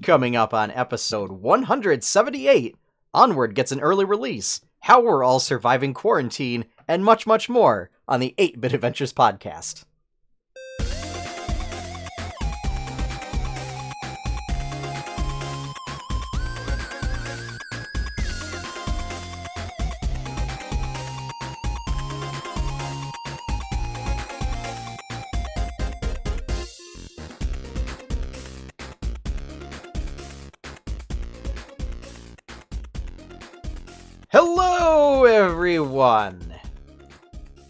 Coming up on episode 178, Onward gets an early release, how we're all surviving quarantine, and much, much more on the 8-Bit Adventures podcast. Hello, everyone!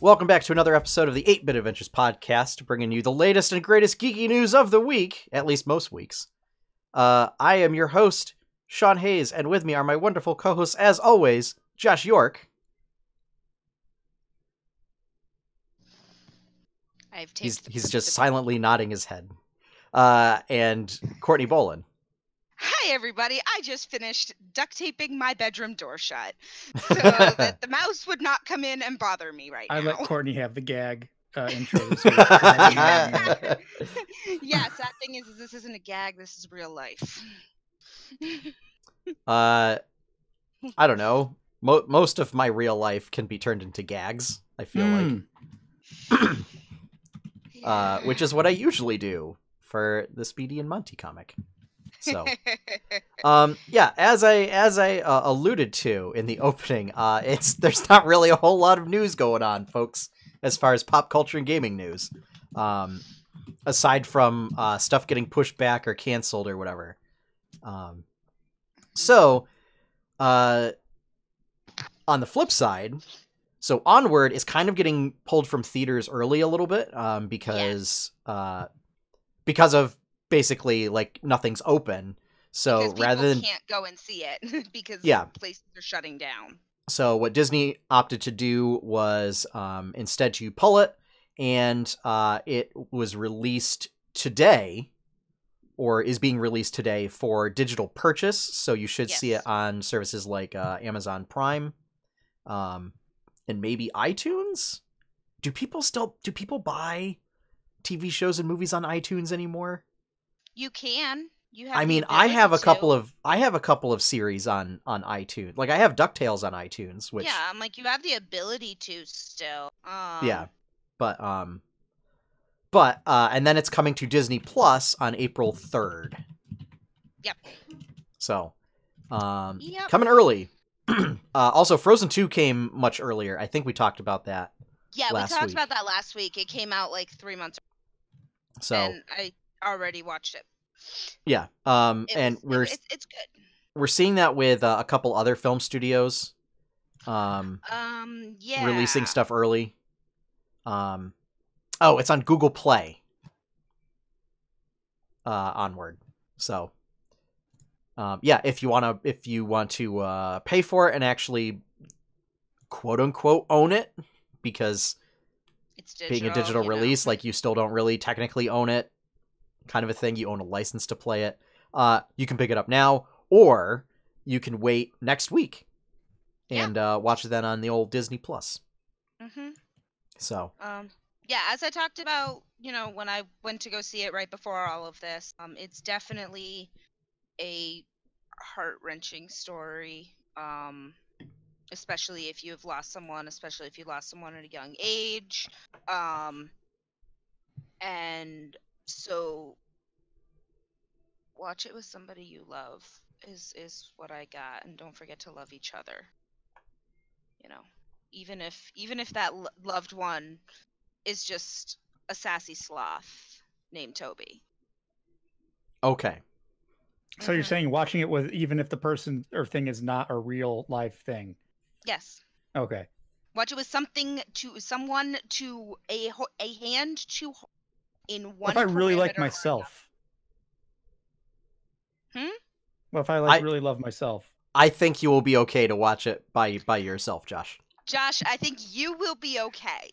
Welcome back to another episode of the 8-Bit Adventures podcast, bringing you the latest and greatest geeky news of the week, at least most weeks. I am your host, Sean Hayes, and with me are my wonderful co-hosts, as always, Josh York. He's just silently nodding his head. And Courtney Bolin. Hi, everybody. I just finished duct taping my bedroom door shut so that the mouse would not come in and bother me now. I let Courtney have the gag intro this week. Yeah, sad thing is this isn't a gag. This is real life. I don't know. Most of my real life can be turned into gags, I feel like. Which is what I usually do for the Speedy and Monty comic. So, yeah, as I alluded to in the opening, there's not really a whole lot of news going on, folks, as far as pop culture and gaming news, aside from stuff getting pushed back or canceled or whatever. So, on the flip side, so Onward is kind of getting pulled from theaters early a little bit, because of basically like nothing's open, so rather than can't go and see it because places are shutting down. So what Disney opted to do was instead to pull it, and it was released today, or is being released today for digital purchase. So you should see it on services like Amazon Prime, and maybe iTunes. Do people buy TV shows and movies on iTunes anymore? You can. You have. I mean, I have a couple of series on iTunes. Like I have DuckTales on iTunes, which I'm like, you have the ability to still. But and then it's coming to Disney Plus on April 3rd. Yep. So, coming early. Also, Frozen 2 came much earlier. I think we talked about that. Yeah, we talked about that last week. It came out like 3 months ago. So, and I already watched it. Yeah. It's good. We're seeing that with a couple other film studios. Releasing stuff early. It's on Google Play. Onward. So, if you want to pay for it and actually quote unquote own it, because it's digital, being a digital release, like you still don't really technically own it, kind of a thing. You own a license to play it. You can pick it up now, or you can wait next week and watch it then on the old Disney Plus. Mm-hmm. So, as I talked about, when I went to go see it right before all of this, it's definitely a heart-wrenching story, especially if you've lost someone, at a young age, and so watch it with somebody you love is what I got, and don't forget to love each other. Even if that loved one is just a sassy sloth named Toby. Okay. So you're saying watching it with, even if the person or thing is not a real life thing? Yes. Okay. Watch it with someone to a hand to in one. What if I really like myself? What if I really love myself? I think you will be okay to watch it by yourself, Josh. Josh, I think you will be okay.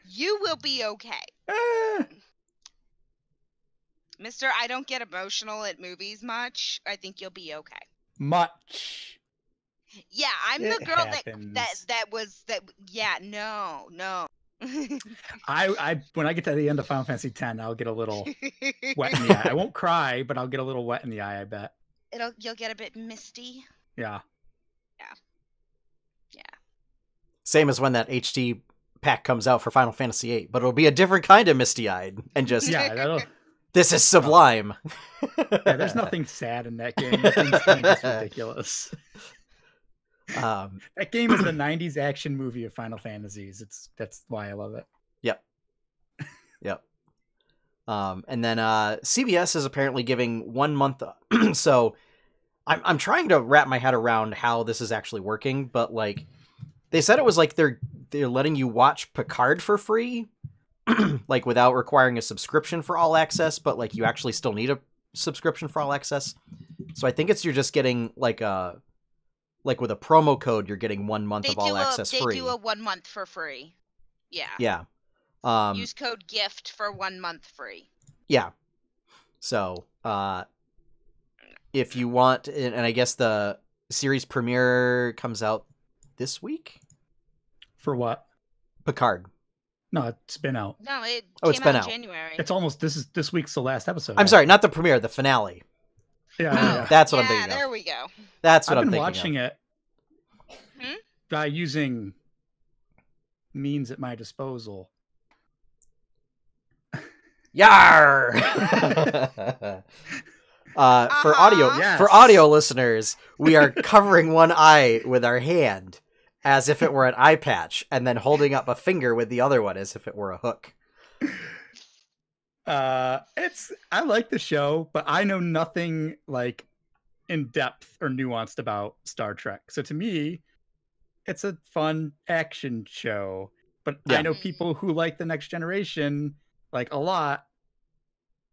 You will be okay. Mister, I don't get emotional at movies much. I think you'll be okay. Much. Yeah, I'm the girl that was. Yeah, no. I when I get to the end of Final Fantasy X, I'll get a little wet in the eye. I won't cry, but I'll get a little wet in the eye, I bet. You'll get a bit misty. Yeah. Yeah. Same as when that HD pack comes out for Final Fantasy VIII, but it'll be a different kind of misty-eyed and just Yeah, this is sublime. yeah, there's nothing sad in that game. Nothing's kind of ridiculous. That game is the 90s action movie of Final Fantasies. That's why I love it. Yep. And then CBS is apparently giving 1 month. So I'm trying to wrap my head around how this is actually working, but like they said it was like they're letting you watch Picard for free, like without requiring a subscription for all access, but like you actually still need a subscription for all access. So I think you're just getting like with a promo code, you're getting 1 month of all access free. They do a 1 month for free. Yeah. Yeah. Use code GIFT for 1 month free. Yeah. So, if you want, and I guess the series premiere comes out this week? For what? Picard. No, it's been out. No, it's been in out. January. It's almost this week's the last episode. I'm sorry, not the premiere, the finale. Yeah. That's what I'm thinking of. There we go. That's what I'm been thinking watching of. it by using means at my disposal. Yar! For audio listeners, we are covering one eye with our hand as if it were an eye patch, and then holding up a finger with the other one as if it were a hook. I like the show, but I know nothing like in depth or nuanced about Star Trek. So to me, it's a fun action show. But I know people who like The Next Generation like a lot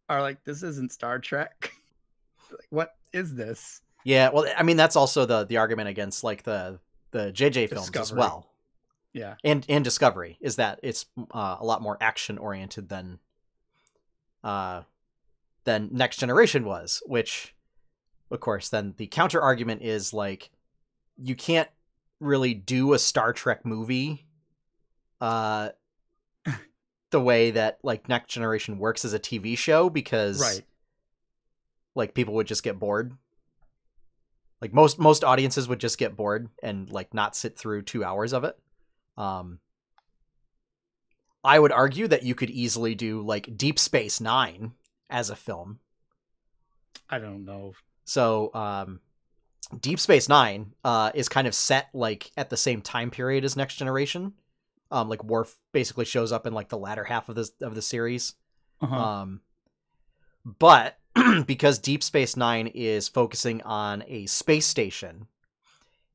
are like, this isn't Star Trek. Like, what is this? Yeah, well, I mean, that's also the argument against like the JJ films as well. Yeah, and Discovery is that it's a lot more action oriented than Next Generation was. Which, of course, then the counter argument is like you can't really do a Star Trek movie the way that like Next Generation works as a TV show, because like people would just get bored. Like most audiences would just get bored and like not sit through 2 hours of it. I would argue that you could easily do like Deep Space Nine as a film. I don't know. So Deep Space Nine is kind of set like at the same time period as Next Generation. Like Worf basically shows up in like the latter half of the series. But because Deep Space Nine is focusing on a space station,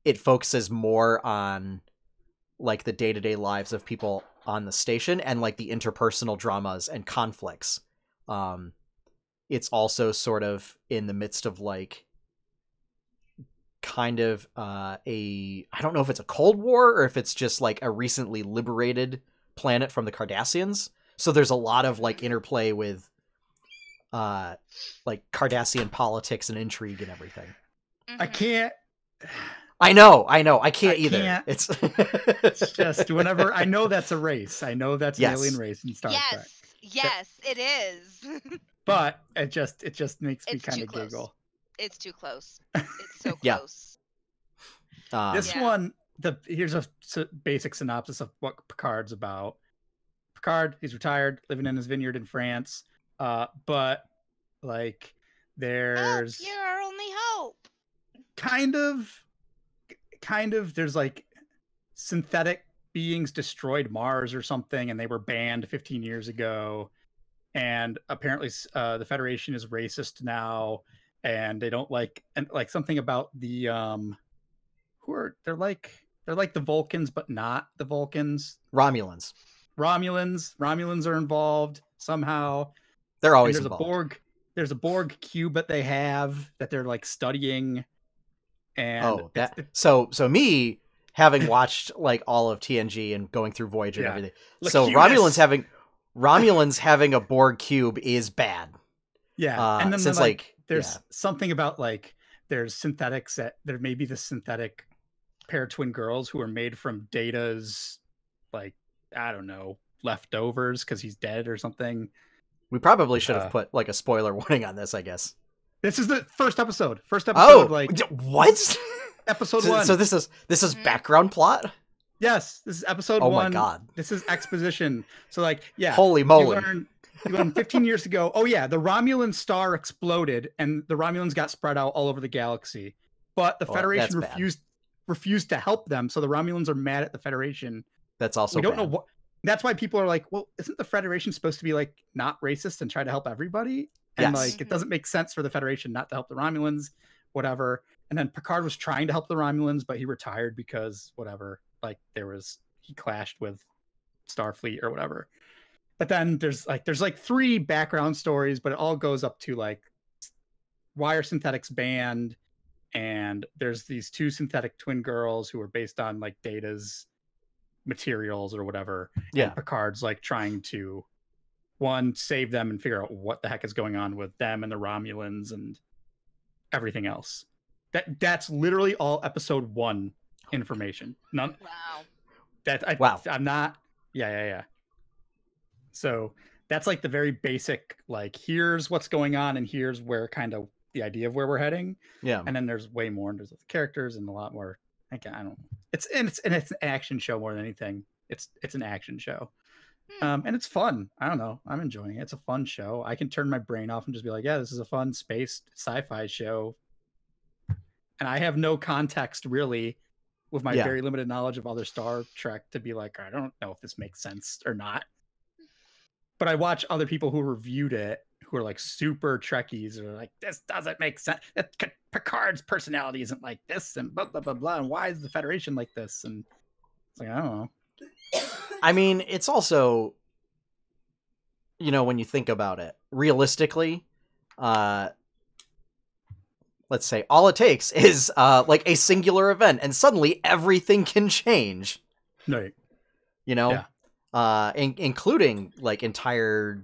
it focuses more on like the day-to-day lives of people on the station and like the interpersonal dramas and conflicts. It's also sort of in the midst of like kind of I don't know if it's a Cold War or if it's just like a recently liberated planet from the Cardassians. So there's a lot of like interplay with like Cardassian politics and intrigue and everything. I can't. I know. I can't either. It's just whenever I know that's a race. I know that's an alien race in Star Trek. Yes, it is. But it just makes me kind of giggle. It's too close. It's so close. This one, here's a basic synopsis of what Picard's about. Picard, he's retired, living in his vineyard in France. But like there's help, you're our only hope. Kind of there's like synthetic beings destroyed Mars or something, and they were banned 15 years ago. And apparently the Federation is racist now, and they don't like something about the they're like the Vulcans, but not the Vulcans. Romulans are involved somehow. They're always there's involved. There's a Borg cube that they have that they're like studying. And so me having watched like all of TNG and going through Voyager and everything. So Romulans having a Borg cube is bad. Yeah. And then there's something about like there's synthetics there may be the synthetic pair twin girls who are made from Data's like, I don't know, leftovers because he's dead or something. We probably should have put like a spoiler warning on this, I guess. This is the first episode. Oh, like what? Episode 1. So this is background plot? Yes, this is episode 1. Oh my god. This is exposition. So like, yeah. Holy moly. You learn 15 years ago. Oh yeah, the Romulan star exploded and the Romulans got spread out all over the galaxy. But the Federation refused to help them, so the Romulans are mad at the Federation. That's also we don't know what. That's why people are like, well, isn't the Federation supposed to be like not racist and try to help everybody? And like, it doesn't make sense for the Federation not to help the Romulans, whatever. And then Picard was trying to help the Romulans, but he retired because whatever. Like he clashed with Starfleet or whatever. But then there's like 3 background stories, but it all goes up to like, why are synthetics banned? And there's these 2 synthetic twin girls who are based on like Data's materials or whatever. Yeah. And Picard's like trying to save them and figure out what the heck is going on with them and the Romulans and everything else. That's literally all episode 1 information. None. Wow. Wow. I'm not. Yeah. So that's like the very basic, like, here's what's going on and here's where kind of the idea of where we're heading. Yeah. And then there's way more. There's the characters and a lot more. I don't know. It's an action show more than anything. It's an action show. And it's fun. I don't know. I'm enjoying it. It's a fun show. I can turn my brain off and just be like, yeah, this is a fun space sci-fi show. And I have no context really with my very limited knowledge of other Star Trek to be like, I don't know if this makes sense or not. But I watch other people who reviewed it who are like super Trekkies or like, this doesn't make sense. Picard's personality isn't like this and blah, blah, blah, blah. And why is the Federation like this? And it's like, I don't know. I mean, it's also, when you think about it, realistically, let's say all it takes is like a singular event and suddenly everything can change. Right. Including like entire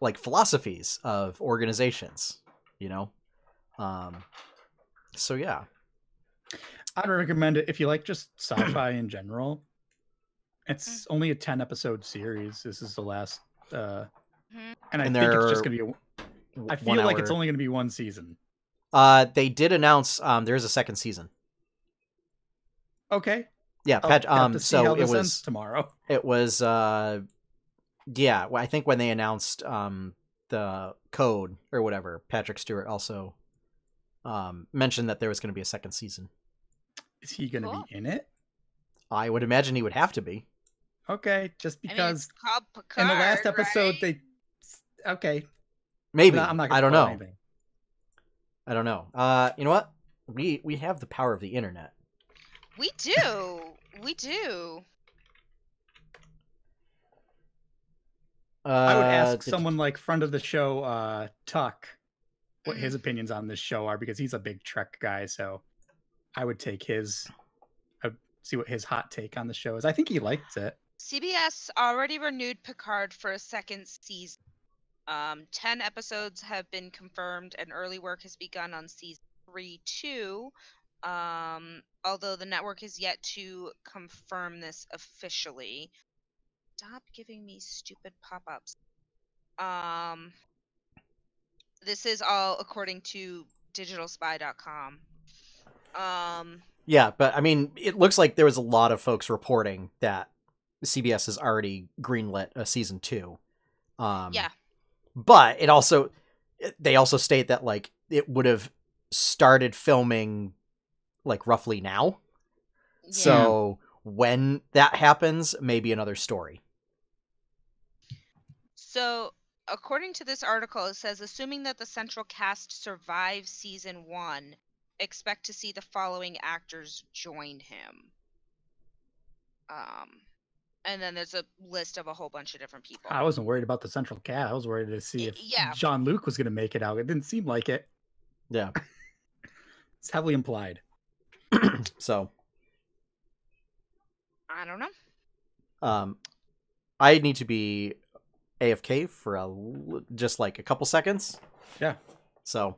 like philosophies of organizations, so yeah. I'd recommend it if you like just sci-fi in general. It's only a 10 episode series. This is the last and I think it's just gonna be I feel like it's only gonna be 1 season. They did announce there is a second season. Okay. Yeah, so it was tomorrow. It was I think when they announced the code or whatever, Patrick Stewart also mentioned that there was going to be a second season. Is he going to be in it? I would imagine he would have to be. Okay, just because it's called Picard, in the last episode right? Okay. Maybe. I'm not I don't know. Anything. I don't know. You know what? We have the power of the internet. We do. We do. I would ask someone like friend of the show, Tuck, what his opinions on this show are, because he's a big Trek guy. So I would take I'd see what his hot take on the show is. I think he liked it. CBS already renewed Picard for a second season. 10 episodes have been confirmed, and early work has begun on season 3 too. Although the network is yet to confirm this officially. Stop giving me stupid pop-ups. This is all according to digitalspy.com. Yeah, but I mean, it looks like there was a lot of folks reporting that CBS has already greenlit a season 2. Yeah. But they also state that like it would have started filming like roughly now. Yeah. So when that happens, maybe another story. So according to this article, it says, assuming that the central cast survives season 1, expect to see the following actors join him. And then there's a list of a whole bunch of different people. I wasn't worried about the central cast. I was worried to see if Jean-Luc was going to make it out. It didn't seem like it. Yeah. It's heavily implied. So. I don't know. I need to be AFK for just like a couple seconds. Yeah. So.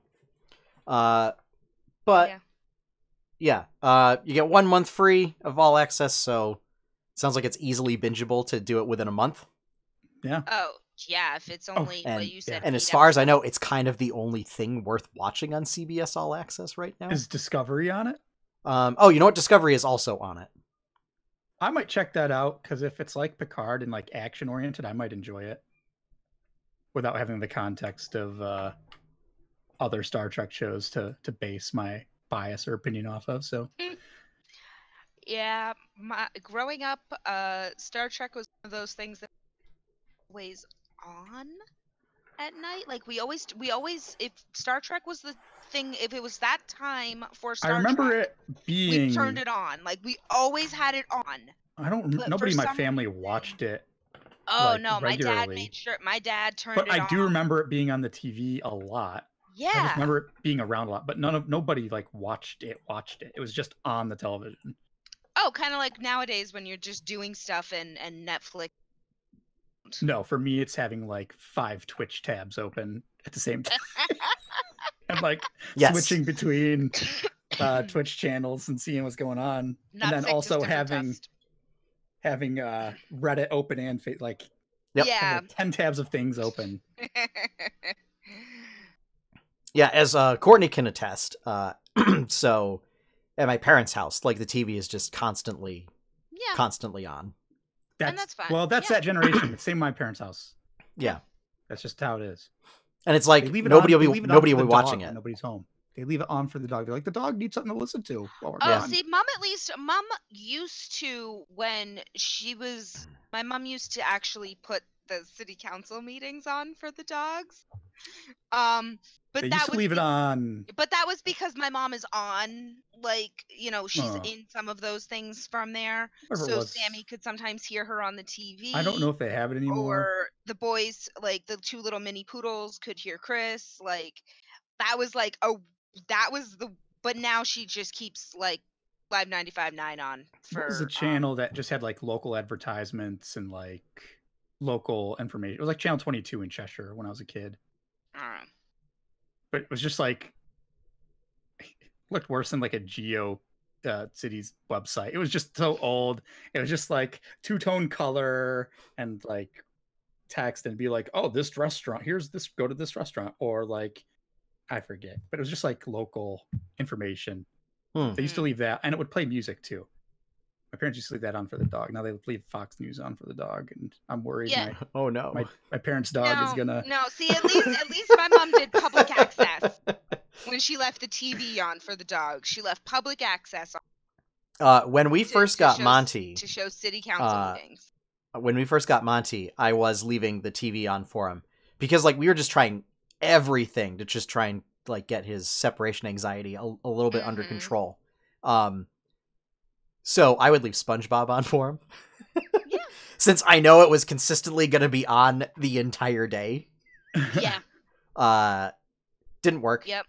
But. Yeah. You get 1 month free of all access, so Sounds like it's easily bingeable to do it within a month. Yeah. Oh, yeah, if it's only what And you said. and as 8 far as I know, episodes. it's kind of the only thing worth watching on CBS All Access right now. Is Discovery on it? Oh, you know what? Discovery is also on it. I might check that out because if it's like Picard and like action oriented, I might enjoy it without having the context of other Star Trek shows to base my bias or opinion off of. So Yeah, growing up, Star Trek was one of those things that was always on at night. Like we always, if Star Trek was the thing, if it was that time for I Star remember Trek, it we being. turned it on. Like we always had it on. I don't. But Nobody in for my some family reason- watched it. Oh like, no, my dad regularly. made sure. My dad turned But it I on. do remember it being on the TV a lot. I just Yeah. remember it being around a lot, but nobody like watched it. It was just on the television. Oh, kind of like nowadays when you're just doing stuff and Netflix. No, for me, it's having like 5 Twitch tabs open at the same time, and like Yes. switching between Twitch channels and seeing what's going on, Not and then sick, just also different having Reddit open and like Yep. Yeah. like 10 tabs of things open. Yeah, as Courtney can attest. So at my parents' house, like the TV is just constantly on. That's fine. Well, that's Yeah. that generation. It's same in my parents' house. Yeah. That's just how it is. And it's like They leave it nobody on- will they be leave it on nobody for will the be watching dog it. when nobody's home. They leave it on for the dog. They're like, the dog needs something to listen to while we're Oh, gone. see, mom used to when she was. My mom used to actually put the city council meetings on for the dogs. But They that used to was leave it on. But that was because my mom is on, like, she's Oh. in some of those things from there. Whatever it So was. Sammy could sometimes hear her on the TV. I don't know if they have it anymore. Or the boys, like the 2 little mini poodles, could hear Chris. Like that was like but now she just keeps like Live 95.9 on for. What was the channel that just had like local advertisements and like local information? It was like Channel 22 in Cheshire when I was a kid. I don't know. But it was just like looked worse than like a Geo Cities website. It was just so old. It was just like 2-tone color and like text and be like, oh, this restaurant, go to this restaurant, or like I forget, but it was just like local information. They used to leave that, and it would play music too. My parents used to leave that on for the dog. Now they leave Fox News on for the dog, and I'm worried. Yeah. Oh no. My parents' dog is gonna. No, see, at least my mom did public access when she left the TV on for the dog. She left public access on When we first got show, Monty, to show city council meetings. when we first got Monty, I was leaving the TV on for him because like we were just trying everything to just try and like get his separation anxiety a little bit under control. So I would leave SpongeBob on for him. Yeah. Since I know it was consistently going to be on the entire day. Yeah. Didn't work. Yep.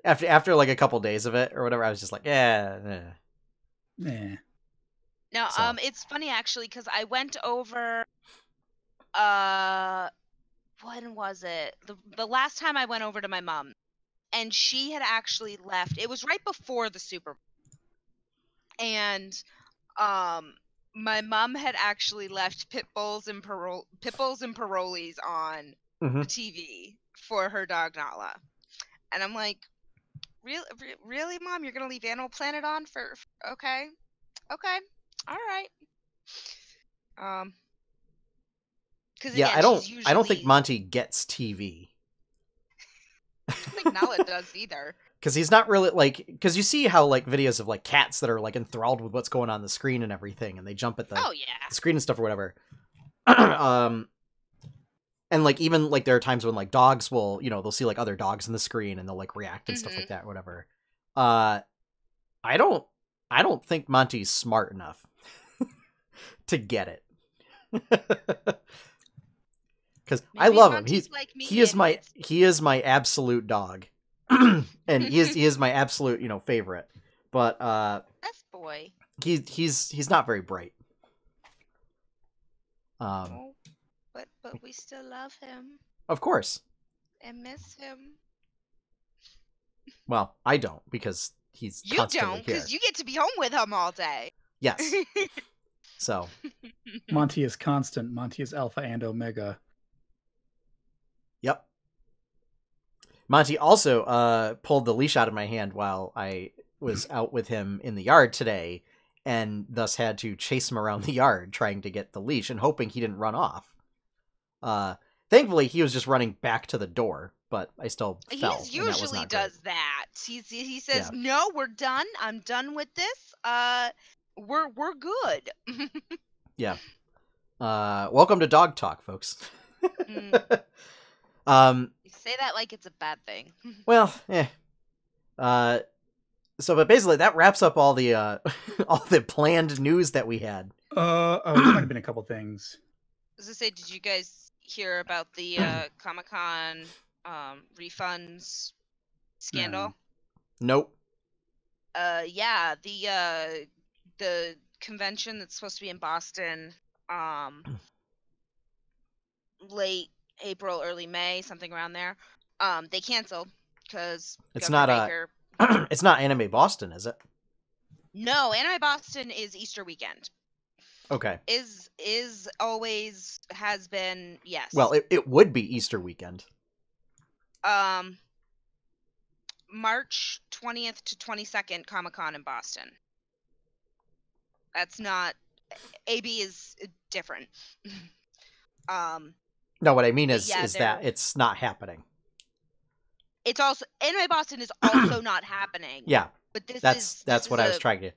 After like a couple days of it or whatever, I was just like, yeah. Yeah. No, So. It's funny actually because I went over. When was it? The last time I went over to my mom, and she had actually left. It was right before the Super Bowl. And my mom had actually left Pitbulls and Parolees on the TV for her dog Nala. And I'm like, really, Mom? You're gonna leave Animal Planet on for okay, all right. Because Yeah, I don't think Monty gets TV. I don't think Nala does either. Because he's not really like, because you see how like videos of like cats that are like enthralled with what's going on the screen and everything, and they jump at the screen and stuff or whatever. And like even like there are times when like dogs will, they'll see like other dogs in the screen and they'll like react and stuff like that, or whatever. I don't think Monty's smart enough to get it. Because I love him. He is my absolute dog. And he is my absolute, favorite. But Best boy. He's not very bright. But we still love him Of course. and miss him. Well, I don't because he's You constantly don't, here. because you get to be home with him all day. Yes. So Monty is constant. Monty is alpha and omega. yep. Monty also pulled the leash out of my hand while I was out with him in the yard today, and thus had to chase him around the yard trying to get the leash and hoping he didn't run off. Thankfully, he was just running back to the door, but I still fell. He and that was usually not does great. that. He says, Yeah. "No, we're done. I'm done with this. We're good." Yeah. Welcome to Dog Talk, folks. Mm, um. you say that like it's a bad thing. Well, So, but basically, that wraps up all the all the planned news that we had. Oh, there might have been a couple things. As I say, did you guys hear about the Comic-Con refunds scandal? Nope. Yeah, the convention that's supposed to be in Boston, late April, early May, something around there. They canceled because It's Governor not Baker. it's not Anime Boston, is it? No, Anime Boston is Easter weekend. Okay. Is always has been, yes. Well, it would be Easter weekend. March 20th to 22nd, Comic-Con in Boston. That's not, AB is different. No, what I mean But is yeah, that it's not happening. It's also, Anime Boston is also not happening. Yeah, But this that's is what I was trying to.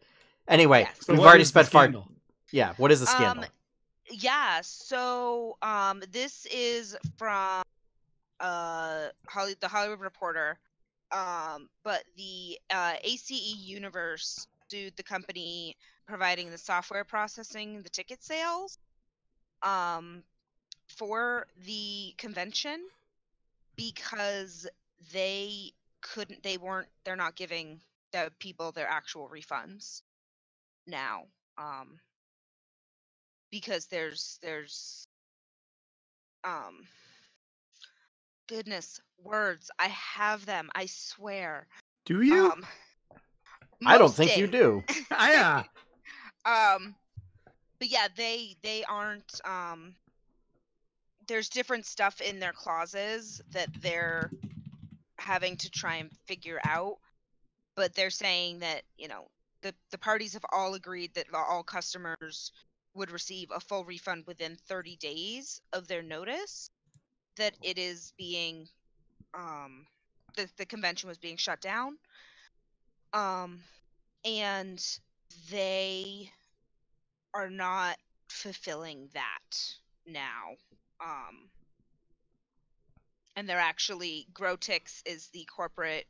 Anyway, yes. So we've what already is the spent far. scandal? Yeah, what is the scandal? Yeah, so this is from the Hollywood Reporter. But the ACE Universe sued the company providing the software processing the ticket sales for the convention because they're not giving the people their actual refunds now. Because there's um goodness, words, I have them, I swear. Do you? I don't think Mosting. you do. Yeah. But yeah, they aren't there's different stuff in their clauses that they're having to try and figure out, but they're saying that, the parties have all agreed that all customers would receive a full refund within 30 days of their notice that it is being the convention was being shut down, and they are not fulfilling that now. And they're actually, Grotix is the corporate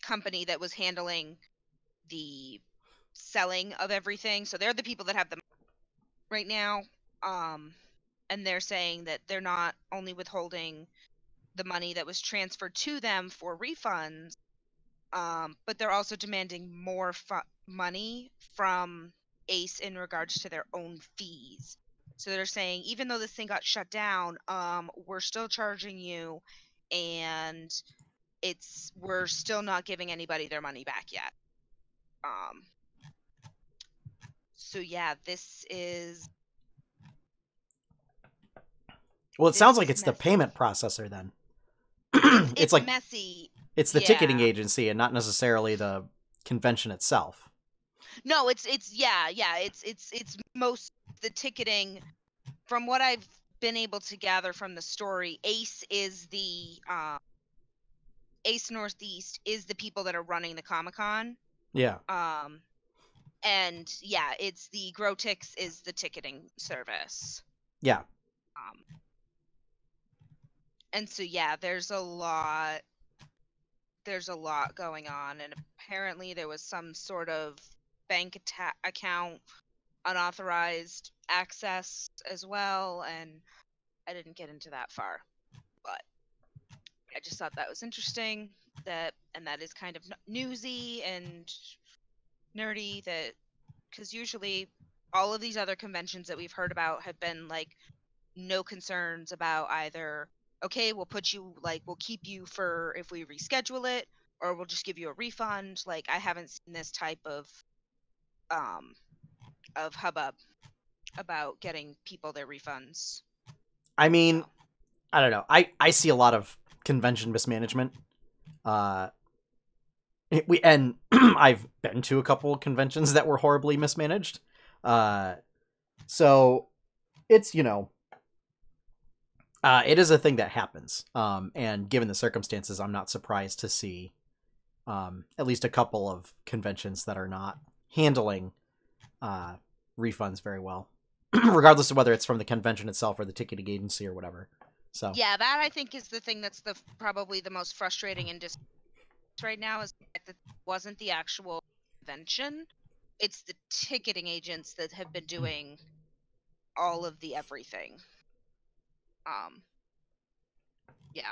company that was handling the selling of everything. So they're the people that have the right now. And they're saying that they're not only withholding the money that was transferred to them for refunds, but they're also demanding more money from ACE in regards to their own fees. So they're saying, even though this thing got shut down, we're still charging you, and we're still not giving anybody their money back yet. So yeah, this is. Well, it sounds like it's the payment processor then. It's like messy. It's the ticketing agency and not necessarily the convention itself. No, it's most the ticketing. From what I've been able to gather from the story, ACE is the ACE Northeast is the people that are running the Comic-Con. Yeah. And yeah, it's the Grotix is the ticketing service. Yeah. And so yeah, there's a lot going on, and apparently there was some sort of bank account unauthorized access as well, and I didn't get into that far, but I just thought that was interesting, that is kind of newsy and nerdy, that because usually all of these other conventions that we've heard about have been like no concerns about either, okay, we'll keep you for if we reschedule it, or we'll just give you a refund. Like, I haven't seen this type of of hubbub about getting people their refunds. I mean, So. I don't know. I see a lot of convention mismanagement. And I've been to a couple of conventions that were horribly mismanaged. So it's, it is a thing that happens. And given the circumstances, I'm not surprised to see at least a couple of conventions that are not handling refunds very well, regardless of whether it's from the convention itself or the ticketing agency or whatever. So yeah, that I think is the thing that's probably the most frustrating and right now is the fact that it wasn't the actual convention. It's the ticketing agents that have been doing all of the everything. Yeah.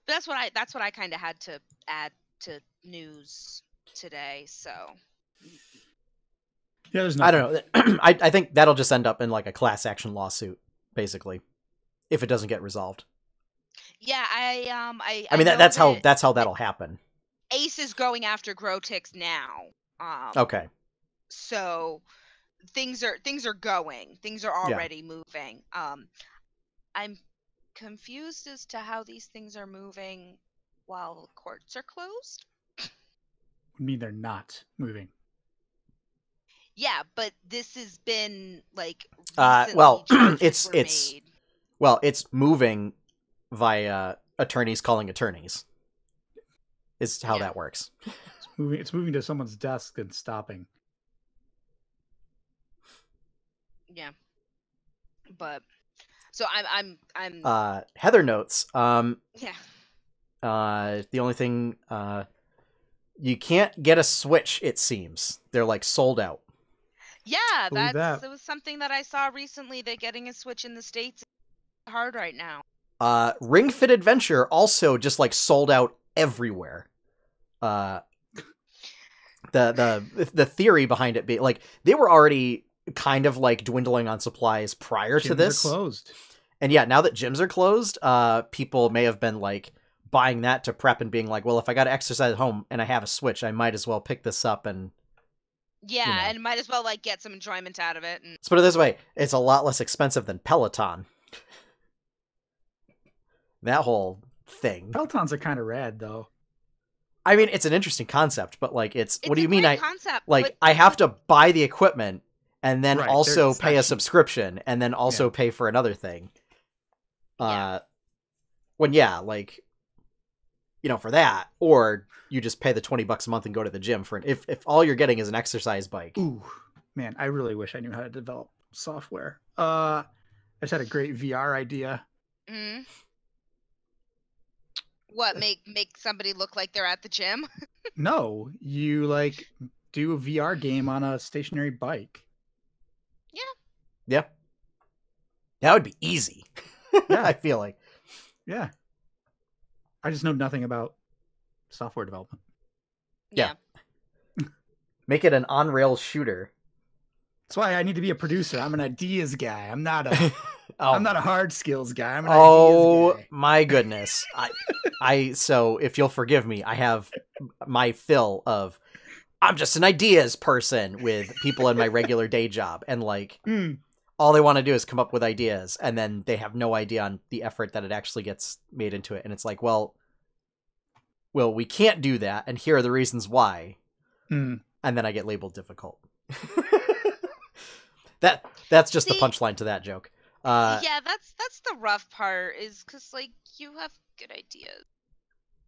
But that's what I kind of had to add to news today. So Yeah, there's I nothing. don't know. I think that'll just end up in like a class action lawsuit, basically, if it doesn't get resolved. yeah, I mean know that's how that'll happen. Ace is going after Grotix now. Okay. So things are going. Things are already moving. I'm confused as to how these things are moving while courts are closed. I mean, they're not moving. Yeah, but this has been like well, it's made. Well, it's moving via attorneys calling attorneys. Is how that works. It's moving to someone's desk and stopping. Yeah. But so I'm Heather notes. yeah. The only thing you can't get a Switch, it seems. They're like sold out. Yeah, that was something that I saw recently, that getting a Switch in the States is hard right now. Ring Fit Adventure also just like sold out everywhere. The theory behind it being like they were already kind of like dwindling on supplies prior to this. Gyms are closed. And yeah, now that gyms are closed, people may have been like buying that to prep and being like, well, if I got to exercise at home and I have a Switch, I might as well pick this up and and might as well like get some enjoyment out of it. And let's put it this way, it's a lot less expensive than Peloton. That whole thing. Pelotons are kind of rad though. I mean, it's an interesting concept, but like it's what do you mean concept, I have to buy the equipment and then Right, also it's pay not a subscription and then also pay for another thing. When like for that, or you just pay the $20 a month and go to the gym for if all you're getting is an exercise bike. Ooh, man, I really wish I knew how to develop software. I just had a great VR idea. Mm-hmm. What, make somebody look like they're at the gym? No, you like do a VR game on a stationary bike. Yeah. That would be easy. Yeah. I feel like. Yeah. I just know nothing about software development. Yeah. Make it an on-rails shooter. That's why I need to be a producer. I'm an ideas guy. I'm not a I'm not a hard skills guy. I'm an ideas guy. My goodness. So if you'll forgive me, I have my fill of I'm just an ideas person with people in my regular day job, and like all they want to do is come up with ideas, and then they have no idea on the effort that it actually gets made into it. And it's like, well, we can't do that, and here are the reasons why. And then I get labeled difficult. That's just the punchline to that joke. Yeah, that's the rough part, is because like you have good ideas,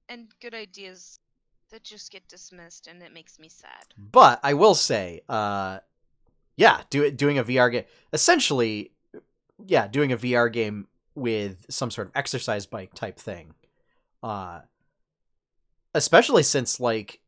and good ideas that just get dismissed, and it makes me sad. But I will say, doing a VR game, essentially, doing a VR game with some sort of exercise bike type thing, especially since like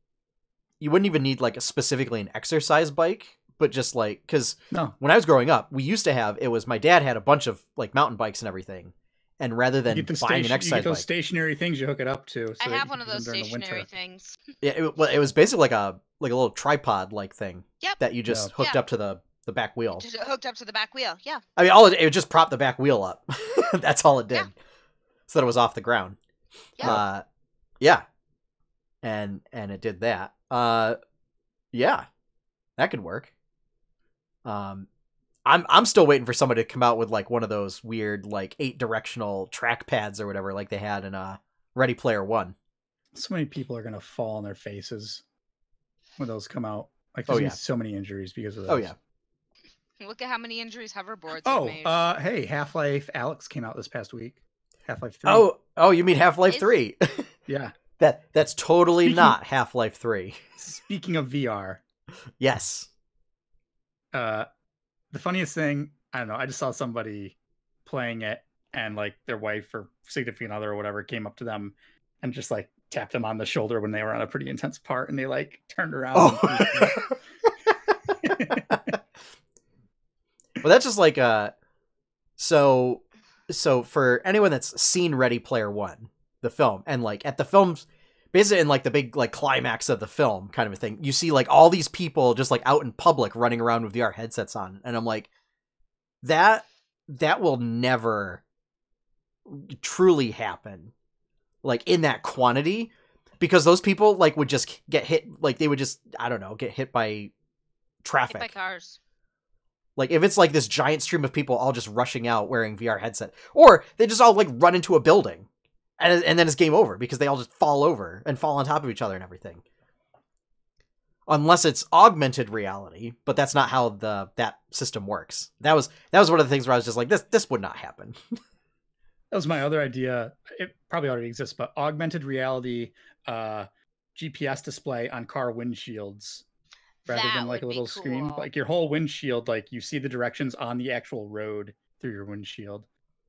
you wouldn't even need like specifically an exercise bike. But just like, because when I was growing up, we used to have, my dad had a bunch of like mountain bikes and everything. And rather than buying an exercise you get those bike, stationary things you hook it up to. I have one of those stationary things. Yeah, it was basically like a little tripod like thing. Yep. That you just hooked up to the back wheel. Just hooked up to the back wheel, yeah. I mean, it would just prop the back wheel up. That's all it did. Yeah. So that it was off the ground. Yeah. And it did that. Yeah. That could work. I'm still waiting for somebody to come out with like one of those weird like 8-directional trackpads or whatever like they had in Ready Player One. So many people are gonna fall on their faces when those come out. Like there's gonna be so many injuries because of those. Oh yeah. Look at how many injuries hoverboards have made. Hey, Half-Life Alyx came out this past week. Half-Life 3. Oh, you mean Half-Life 3? Yeah. That's totally not Half-Life 3. Speaking of VR. Yes. The funniest thing, I don't know, I just saw somebody playing it and like their wife or significant other or whatever came up to them and just like tapped them on the shoulder when they were on a pretty intense part and they like turned around. Oh. Well, that's just like so for anyone that's seen Ready Player One, the film, and like at the film's basically in like the big like climax of the film kind of a thing, you see like all these people just like out in public running around with VR headsets on, and I'm like, that will never truly happen like in that quantity, because those people like would just get hit, like they would just, I don't know, get hit by traffic. Hit by cars. Like, if it's like this giant stream of people all just rushing out wearing VR headset, or they just all like run into a building and then it's game over because they all just fall over and fall on top of each other and everything. Unless it's augmented reality, but that's not how that system works. That was one of the things where I was just like, this would not happen. That was my other idea. It probably already exists, but augmented reality GPS display on car windshields. Rather than like a little screen, like your whole windshield, like you see the directions on the actual road through your windshield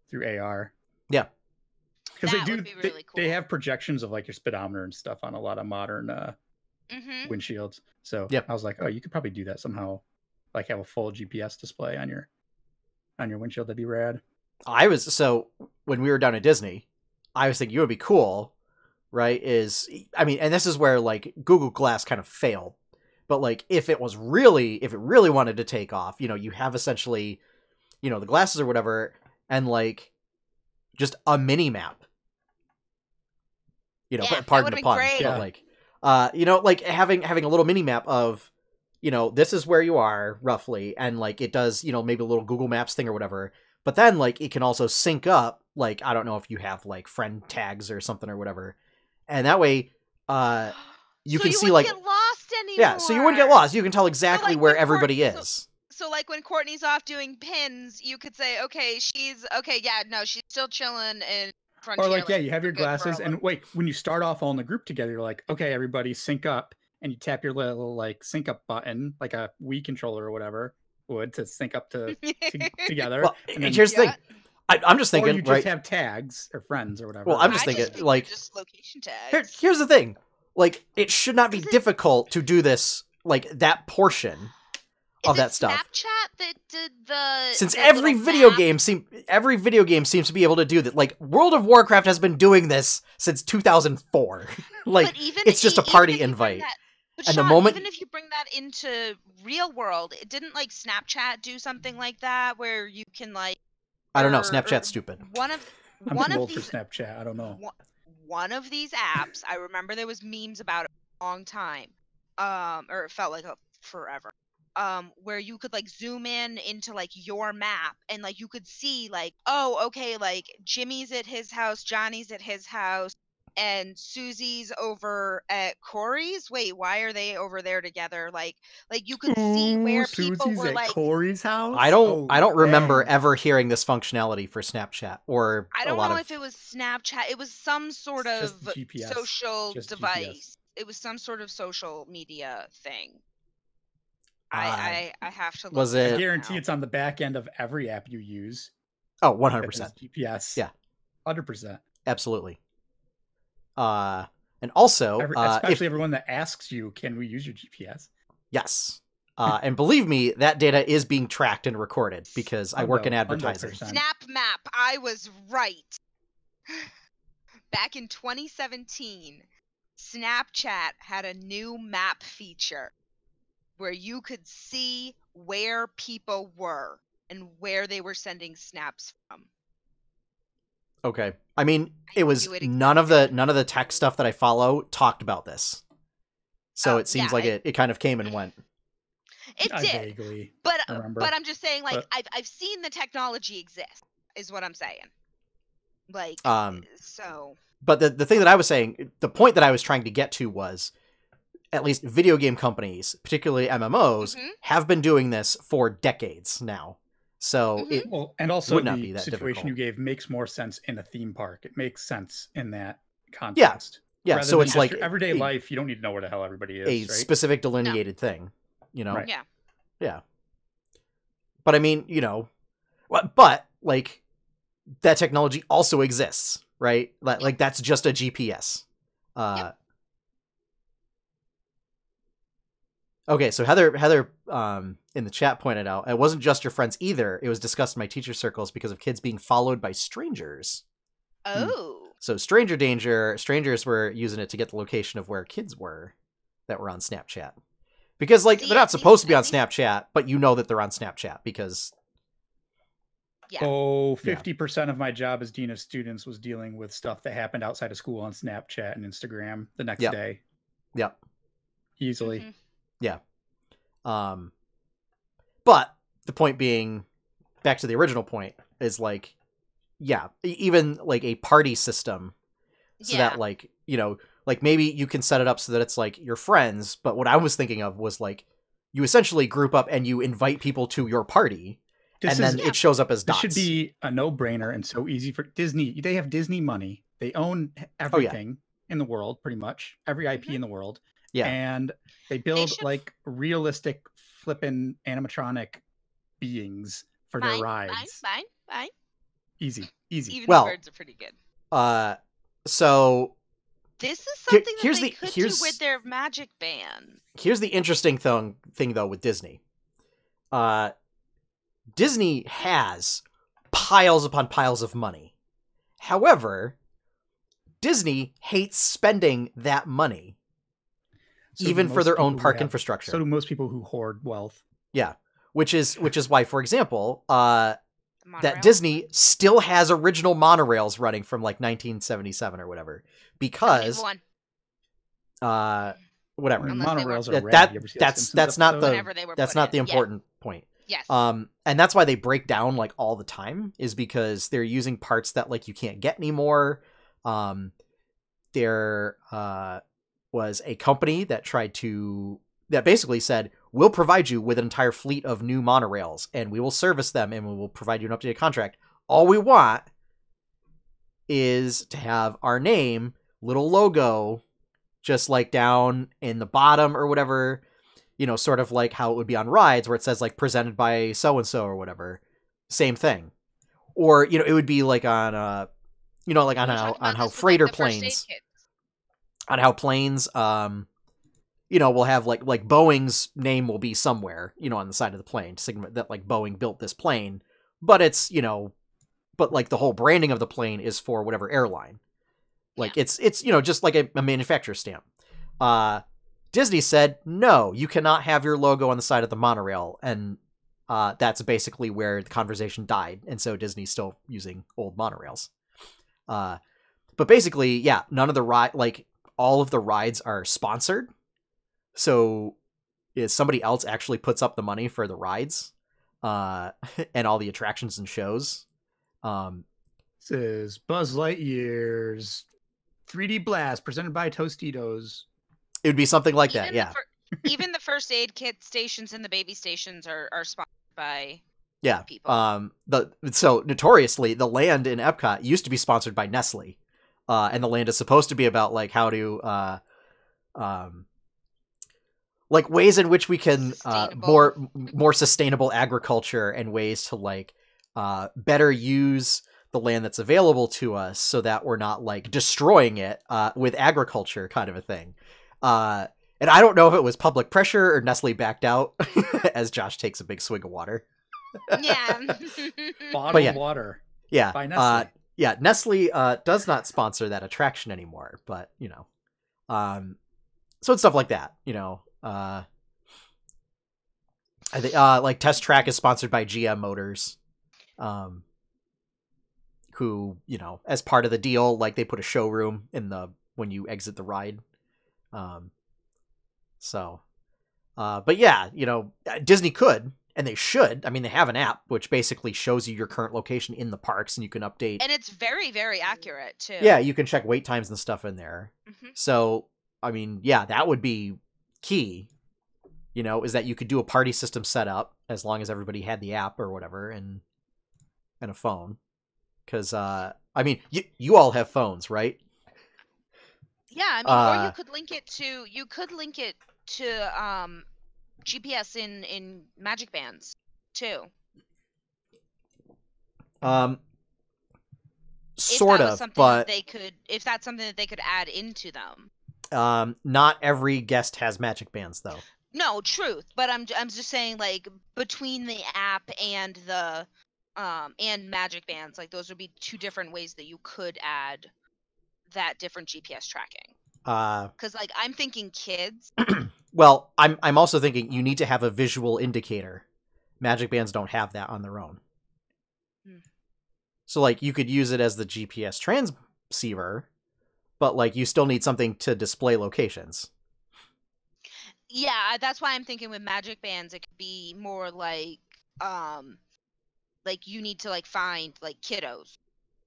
through AR. Yeah, because they have projections of like your speedometer and stuff on a lot of modern windshields. So yeah, I was like, oh, you could probably do that somehow, like have a full GPS display on your windshield. That'd be rad. So when we were down at Disney, I was thinking it would be cool, right? And this is where like Google Glass kind of failed. But like, if it really wanted to take off, you have essentially, the glasses or whatever, and like, just a mini map. Pardon the pun. Great. But like, like having a little mini map of, this is where you are roughly, and like it does, maybe a little Google Maps thing or whatever. But then like it can also sync up, like I don't know if you have like friend tags or something or whatever, and that way, you can see like. Anymore. Yeah, so you wouldn't get lost. You can tell exactly where everybody is. So like when Courtney's off doing pins, you could say, she's still chilling in Frontier. Or like, you have your glasses, and wait, when you start off all in the group together, you're like, okay, everybody sync up, and you tap your little like sync up button, like a Wii controller or whatever would, to sync up together. Well, and here's the thing. I'm just thinking, or you just have tags or friends or whatever. Well, I'm just thinking, like, just location tags. Here's the thing. Like, it should not be difficult to do this, like, that portion of that stuff. Snapchat that did the... Since every video game seems to be able to do that. Like, World of Warcraft has been doing this since 2004. Like, it's just a party invite. But and Sean, the moment... even if you bring that into real world, it didn't, like, Snapchat do something like that, where you can, like... I don't know, Snapchat's stupid. I'm too old for Snapchat, I don't know. One of these apps, I remember there was memes about it for a long time, or it felt like forever, where you could like zoom in into like your map and like you could see like, like Jimmy's at his house, Johnny's at his house, and Susie's over at Corey's. Wait, why are they over there together? Like you could see where people Susie's were at like Corey's house. I don't remember ever hearing this functionality for Snapchat or I don't know if it was Snapchat. It was some sort of GPS, social device. GPS. It was some sort of social media thing. I have to look. Was it? I guarantee it's on the back end of every app you use. Oh, 100%. GPS. Yeah. 100%. Absolutely. And also, especially everyone that asks you, can we use your GPS? Yes. And believe me, that data is being tracked and recorded because I work in advertising. 100%. Snap Map, I was right. Back in 2017, Snapchat had a new map feature where you could see where people were and where they were sending snaps from. Okay. I mean, it was none of the tech stuff that I follow talked about this. So it seems like it kind of came and went. It I did. vaguely But remember. but I'm just saying, like, but- I've seen the technology exist, is what I'm saying. Like, so. But the thing that I was saying, the point that I was trying to get to was, at least video game companies, particularly MMOs, have been doing this for decades now. So it and also would not the be that situation difficult. you gave makes more sense in a theme park. It makes sense in that context. Yeah. Rather So than it's just like your everyday life. You don't need to know where the hell everybody is. a right? specific delineated thing, you know? Right. Yeah. Yeah. But I mean, you know, but like that technology also exists, right? Like that's just a GPS. Okay, so Heather in the chat pointed out, it wasn't just your friends either. It was discussed in my teacher circles because of kids being followed by strangers. Oh. So stranger danger, strangers were using it to get the location of where kids were that were on Snapchat. Because like they're not supposed to be on Snapchat, but you know that they're on Snapchat because Yeah. 50% of my job as dean of students was dealing with stuff that happened outside of school on Snapchat and Instagram the next day. Yep. Easily. Yeah. But the point being, back to the original point, is like, yeah, even like a party system so that like, you know, like maybe you can set it up so that it's like your friends. But what I was thinking of was like, you essentially group up and you invite people to your party then it shows up as dots. This should be a no-brainer and so easy for Disney. They have Disney money. They own everything in the world, pretty much. Every IP in the world. Yeah. And they build like realistic flippin' animatronic beings for their rides. Fine. Easy. Even the birds are pretty good. So this is something that they could do with their magic band. Here's the interesting thing though with Disney. Disney has piles upon piles of money. However, Disney hates spending that money, even for their own park infrastructure. So do most people who hoard wealth. Yeah, which is why, for example, that Disney still has original monorails running from like 1977 or whatever, because whatever. Monorails are rad. That's not the important point. Yes. And that's why they break down like all the time, is because they're using parts that like you can't get anymore. There was a company that basically said, we'll provide you with an entire fleet of new monorails and we will service them and we will provide you an updated contract. All we want is to have our name, little logo, just like down in the bottom or whatever, you know, sort of like how it would be on rides where it says like presented by so-and-so or whatever. Same thing. Or, you know, it would be like on, you know, like on how freighter planes, on how planes, you know, will have like Boeing's name will be somewhere, you know, on the side of the plane, that like Boeing built this plane, but it's, you know, but like the whole branding of the plane is for whatever airline. Like it's, you know, just like a manufacturer stamp. Disney said, no, you cannot have your logo on the side of the monorail. And that's basically where the conversation died. And so Disney's still using old monorails. But basically, yeah, none of the all of the rides are sponsored. So somebody else actually puts up the money for the rides and all the attractions and shows. This is Buzz Lightyear's 3D Blast presented by Tostitos. It would be something like that, yeah. Even the first aid kit stations and the baby stations are sponsored by people. So notoriously, the land in Epcot used to be sponsored by Nestle. And the land is supposed to be about like how to like ways in which we can more sustainable agriculture and ways to like better use the land that's available to us so that we're not like destroying it with agriculture kind of a thing. And I don't know if it was public pressure or Nestle backed out as Josh takes a big swig of water. Yeah. Bottled water. Yeah. By Nestle. Yeah, Nestle does not sponsor that attraction anymore, but you know. So it's stuff like that, you know. I think like Test Track is sponsored by GM Motors. Who, you know, as part of the deal, like they put a showroom in when you exit the ride. But yeah, Disney could, and they should. I mean, they have an app which basically shows you your current location in the parks, and you can update. And it's very, very accurate too. Yeah, you can check wait times and stuff in there. Mm-hmm. So, I mean, yeah, that would be key. Is that you could do a party system setup as long as everybody had the app or whatever and a phone. Because, I mean, you all have phones, right? Yeah, I mean, or you could link it to GPS in Magic Bands too. Sort of, but if that's something that they could add into them. Not every guest has Magic Bands though. No, truth, but I'm just saying, like, between the app and the and Magic Bands, like, those would be two different ways that you could add that different GPS tracking. Because, like, I'm thinking kids. Well, I'm also thinking you need to have a visual indicator. Magic Bands don't have that on their own. So, like, you could use it as the GPS transceiver, but, like, you still need something to display locations. Yeah, that's why I'm thinking with Magic Bands, it could be more like you need to, like, find, like, kiddos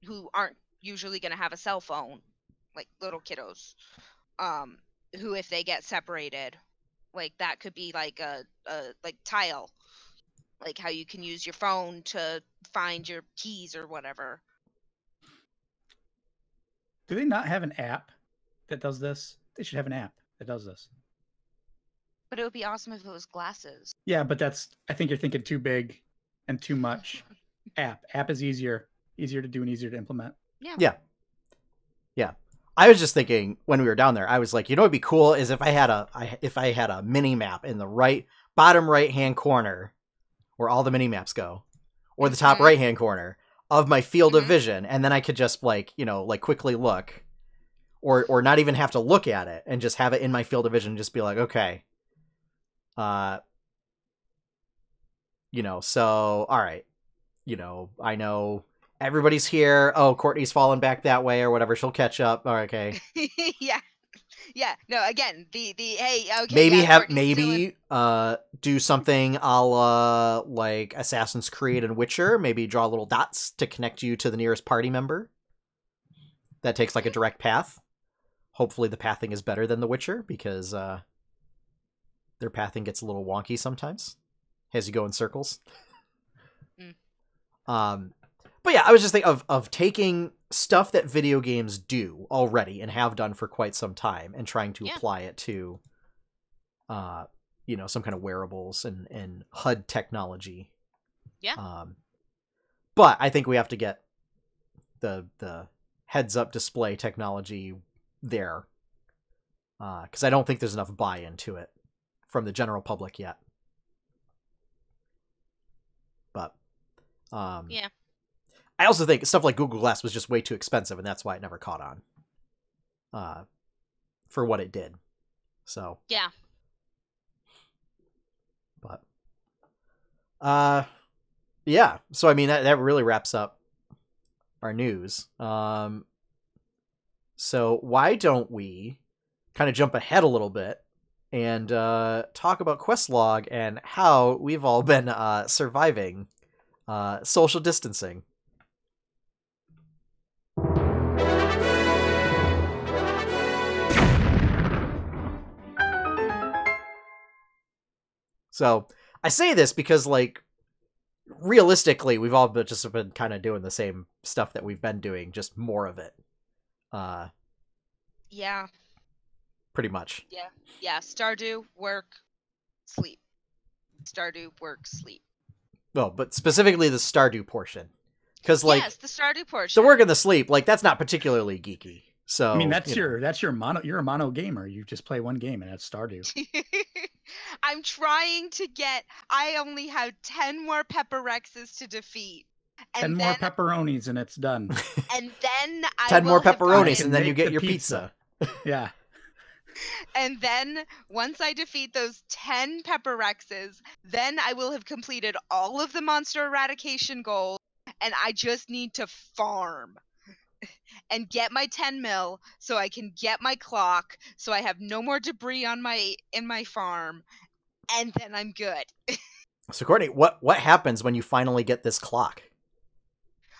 who aren't usually going to have a cell phone, like little kiddos, who, if they get separated, like, that could be like a like tile, like how you can use your phone to find your keys or whatever. Do they not have an app that does this? They should have an app that does this. But it would be awesome if it was glasses. Yeah, but I think you're thinking too big and too much. App is easier to do and easier to implement. Yeah. I was just thinking when we were down there, I was like, what'd be cool is if I had a mini map in the bottom right hand corner where all the mini maps go, or the top right hand corner of my field of vision, and then I could just quickly look, or not even have to look at it and just have it in my field of vision and just be like, okay. So, all right, I know everybody's here. Oh, Courtney's falling back that way or whatever. She'll catch up. Oh, okay. Yeah. No, again, the hey, okay. Maybe do something a la like Assassin's Creed and Witcher. Maybe draw little dots to connect you to the nearest party member. That takes like a direct path. Hopefully the pathing is better than the Witcher because their pathing gets a little wonky sometimes as you go in circles. But yeah, I was just thinking of taking stuff that video games do already and have done for quite some time and trying to apply it to, some kind of wearables and HUD technology. Yeah. But I think we have to get the heads-up display technology there. Because I don't think there's enough buy-in to it from the general public yet. But yeah. I also think stuff like Google Glass was just way too expensive, and that's why it never caught on. For what it did. So. Yeah. But. Yeah. So, I mean, that really wraps up our news. So, why don't we kind of jump ahead a little bit and talk about Questlog and how we've all been surviving social distancing. So I say this because, like, realistically, we've all just been kind of doing the same stuff that we've been doing, just more of it. Yeah. Pretty much. Yeah. Stardew, work, sleep. Stardew, work, sleep. Well, but specifically the Stardew portion. Because, like, yes, the Stardew portion. The work and the sleep, like, that's not particularly geeky. So I mean, you're a mono gamer. You just play one game, and that's Stardew. I'm trying to I only have 10 more Pepper Rexes to defeat. 10 more pepperonis, and it's done. And then 10 more pepperonis, and then you get your pizza. Yeah. And then once I defeat those 10 Pepper Rexes, then I will have completed all of the monster eradication goals, and I just need to farm and get my 10 mil so I can get my clock, so I have no more debris in my farm, and then I'm good. So Courtney, what happens when you finally get this clock?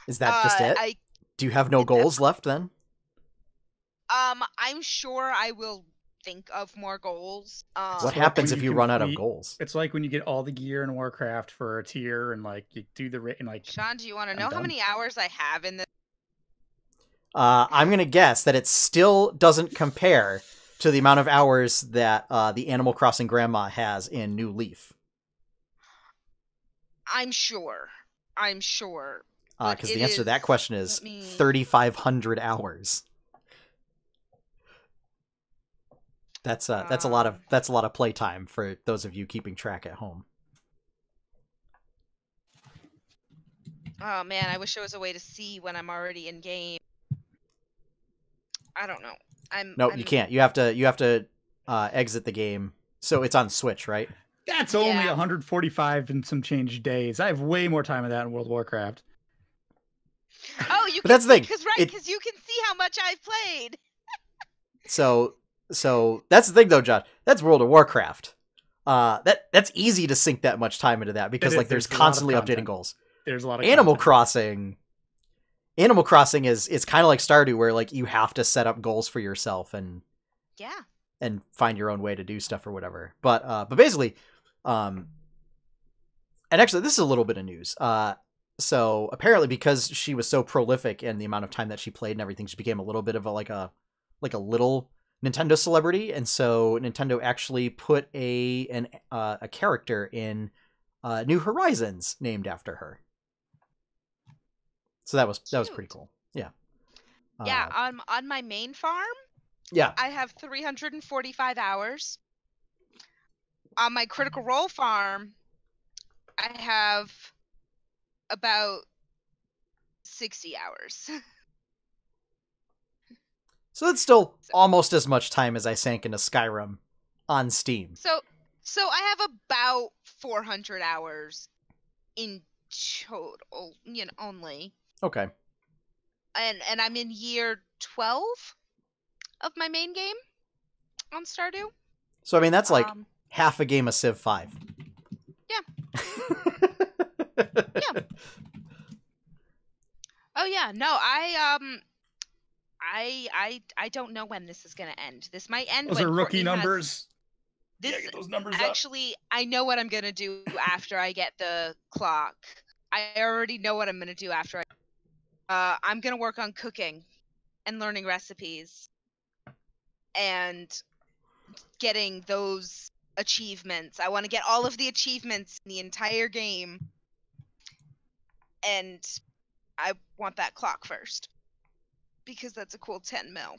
Is that just it? Do you have no goals left then? I'm sure I will think of more goals. What happens if you run out of goals? It's like when you get all the gear in Warcraft for a tier, and like you do the and like. Sean, do you want to know how many hours I have in this? I'm gonna guess that it still doesn't compare to the amount of hours that the Animal Crossing grandma has in New Leaf. I'm sure. Because the answer to that question is 3,500 hours. That's a lot of playtime for those of you keeping track at home. Oh man, I wish there was a way to see when I'm already in game. I don't know. You can't. You have to exit the game. So it's on Switch, right? That's only 145 and some change days. I have way more time of that in World of Warcraft. Oh, you. But that's the thing. Because you can see how much I've played. So that's the thing, though, Josh. That's World of Warcraft. That's easy to sink that much time into that because there's constantly updating goals. There's a lot of Animal Crossing is kind of like Stardew, where like you have to set up goals for yourself and find your own way to do stuff or whatever. But basically, and actually, this is a little bit of news. So apparently, because she was so prolific in the amount of time that she played and everything, she became a little bit of a little Nintendo celebrity, and so Nintendo actually put a character in New Horizons named after her. So that was pretty cool. Yeah. Yeah, on my main farm. Yeah. I have 345 hours. On my Critical Role farm, I have about 60 hours. So that's still almost as much time as I sank into Skyrim on Steam. So I have about 400 hours in total, only. Okay. And I'm in year 12 of my main game on Stardew. So I mean that's like half a game of Civ 5. Yeah. Yeah. Oh yeah, no, I don't know when this is gonna end. This might end. Those when are rookie Courtney numbers. Get those numbers actually, I know what I'm gonna do after I get the clock. I already know what I'm gonna do after I'm gonna work on cooking and learning recipes and getting those achievements. I want to get all of the achievements in the entire game, and I want that clock first because that's a cool 10 mil.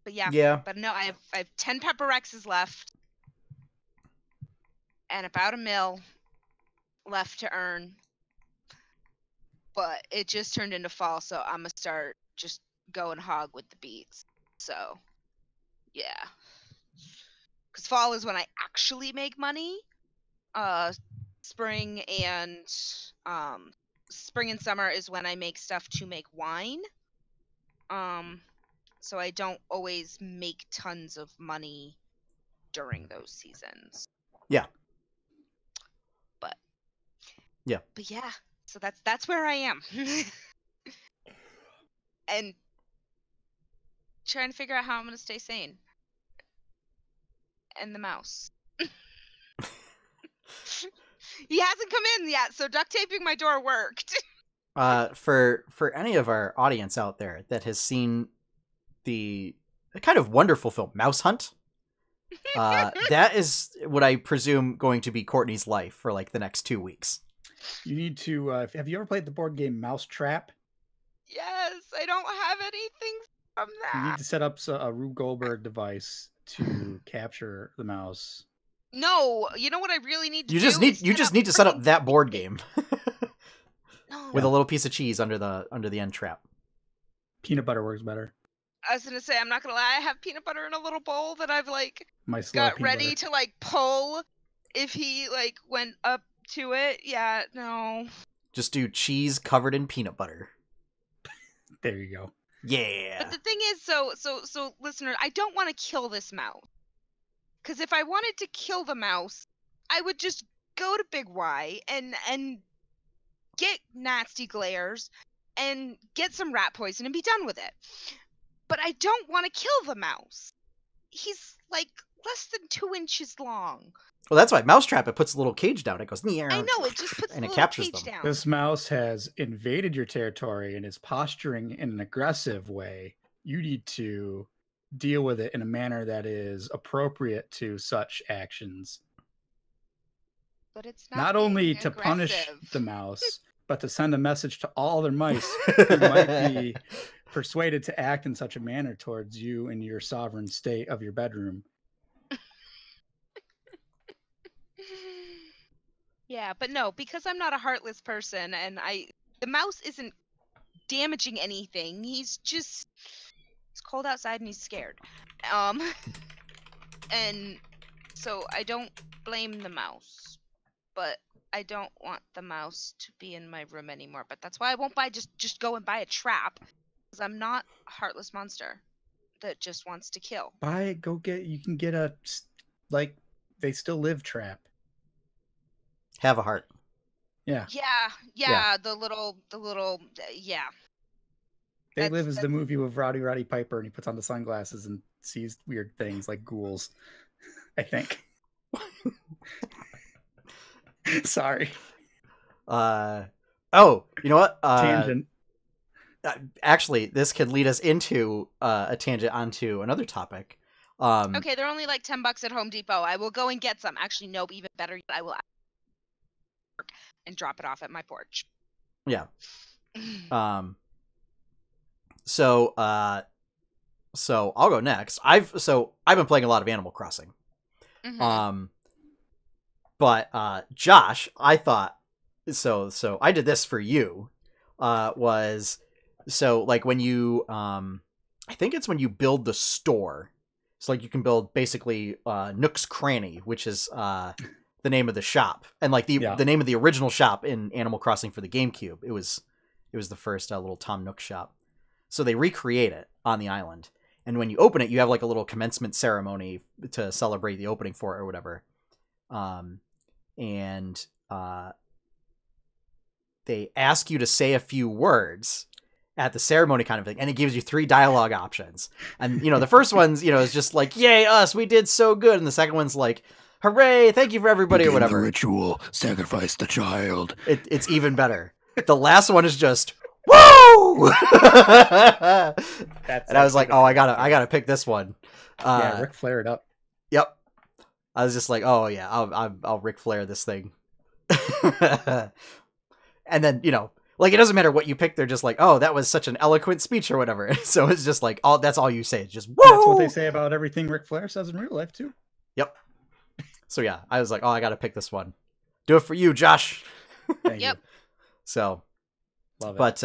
But yeah. But no, I have 10 Pepper Rexes left and about a mil left to earn. But it just turned into fall, so I'm gonna start just going hog with the beats. So yeah, because fall is when I actually make money. Spring and summer is when I make stuff to make wine. So I don't always make tons of money during those seasons. Yeah. But yeah. So that's where I am. And trying to figure out how I'm going to stay sane. And the mouse. He hasn't come in yet, so duct taping my door worked. For any of our audience out there that has seen the kind of wonderful film Mouse Hunt, that is what I presume going to be Courtney's life for like the next 2 weeks. You need to have you ever played the board game Mousetrap? Yes, I don't have anything from that. You need to set up a Rube Goldberg device to capture the mouse. No, you know what I really need to do? You just need to set up that board game. No. With a little piece of cheese under the end trap. Peanut butter works better. I was gonna say, I'm not gonna lie, I have peanut butter in a little bowl that I've got ready butter. to pull if he went up to it. Yeah, no. Just do cheese covered in peanut butter. There you go. Yeah. But the thing is, so listener, I don't want to kill this mouse Because if I wanted to kill the mouse, I would just go to Big Y and get nasty glares and get some rat poison and be done with it. But I don't want to kill the mouse. He's like less than 2 inches long. Well, that's why Mousetrap, it puts a little cage down. It goes, I know, it just puts and a it little captures cage them. down. This mouse has invaded your territory and is posturing in an aggressive way. You need to deal with it in a manner that is appropriate to such actions. But it's Not only to punish the mouse, but to send a message to all other mice who might be persuaded to act in such a manner towards you in your sovereign state of your bedroom. Yeah, but no, because I'm not a heartless person, and the mouse isn't damaging anything. It's cold outside and he's scared. And so I don't blame the mouse, but I don't want the mouse to be in my room anymore. But that's why I won't just go and buy a trap, because I'm not a heartless monster that just wants to kill. You can get a, like, they still live trap. Have a heart. Yeah. Yeah. The little, yeah. They Live is the movie with Roddy Piper, and he puts on the sunglasses and sees weird things like ghouls, I think. Sorry. Oh, you know what? Tangent. Actually, this could lead us into a tangent onto another topic. Okay, they're only like $10 at Home Depot. I will go and get some. Actually, no, even better, I will and drop it off at my porch. Yeah. So I'll go next. I've been playing a lot of Animal Crossing. Mm-hmm. But Josh, I thought so I did this for you. Was so like when you I think it's when you build the store. So like you can build basically Nook's Cranny, which is the name of the shop, and like the name of the original shop in Animal Crossing for the GameCube. It was the first little Tom Nook shop. So they recreate it on the island, and when you open it, you have like a little commencement ceremony to celebrate the opening for it or whatever. And they ask you to say a few words at the ceremony kind of thing, and it gives you 3 dialogue options. And the first one's is just like, "Yay us, we did so good," and the second one's like, "Hooray, thank you for everybody," Begin or whatever. The ritual, sacrifice the child. It's even better. The last one is just woo. And I was like, "Oh, I gotta pick this one." Yeah, Ric Flair it up. Yep. I was just like, "Oh yeah, I'll Ric Flair this thing." And then like it doesn't matter what you pick. They're just like, "Oh, that was such an eloquent speech" or whatever. So it's just like that's all you say. It's just woo. That's what they say about everything Ric Flair says in real life too. Yep. So yeah, I was like, "Oh, I got to pick this one. Do it for you, Josh." Thank Yep. you. So, Love it. but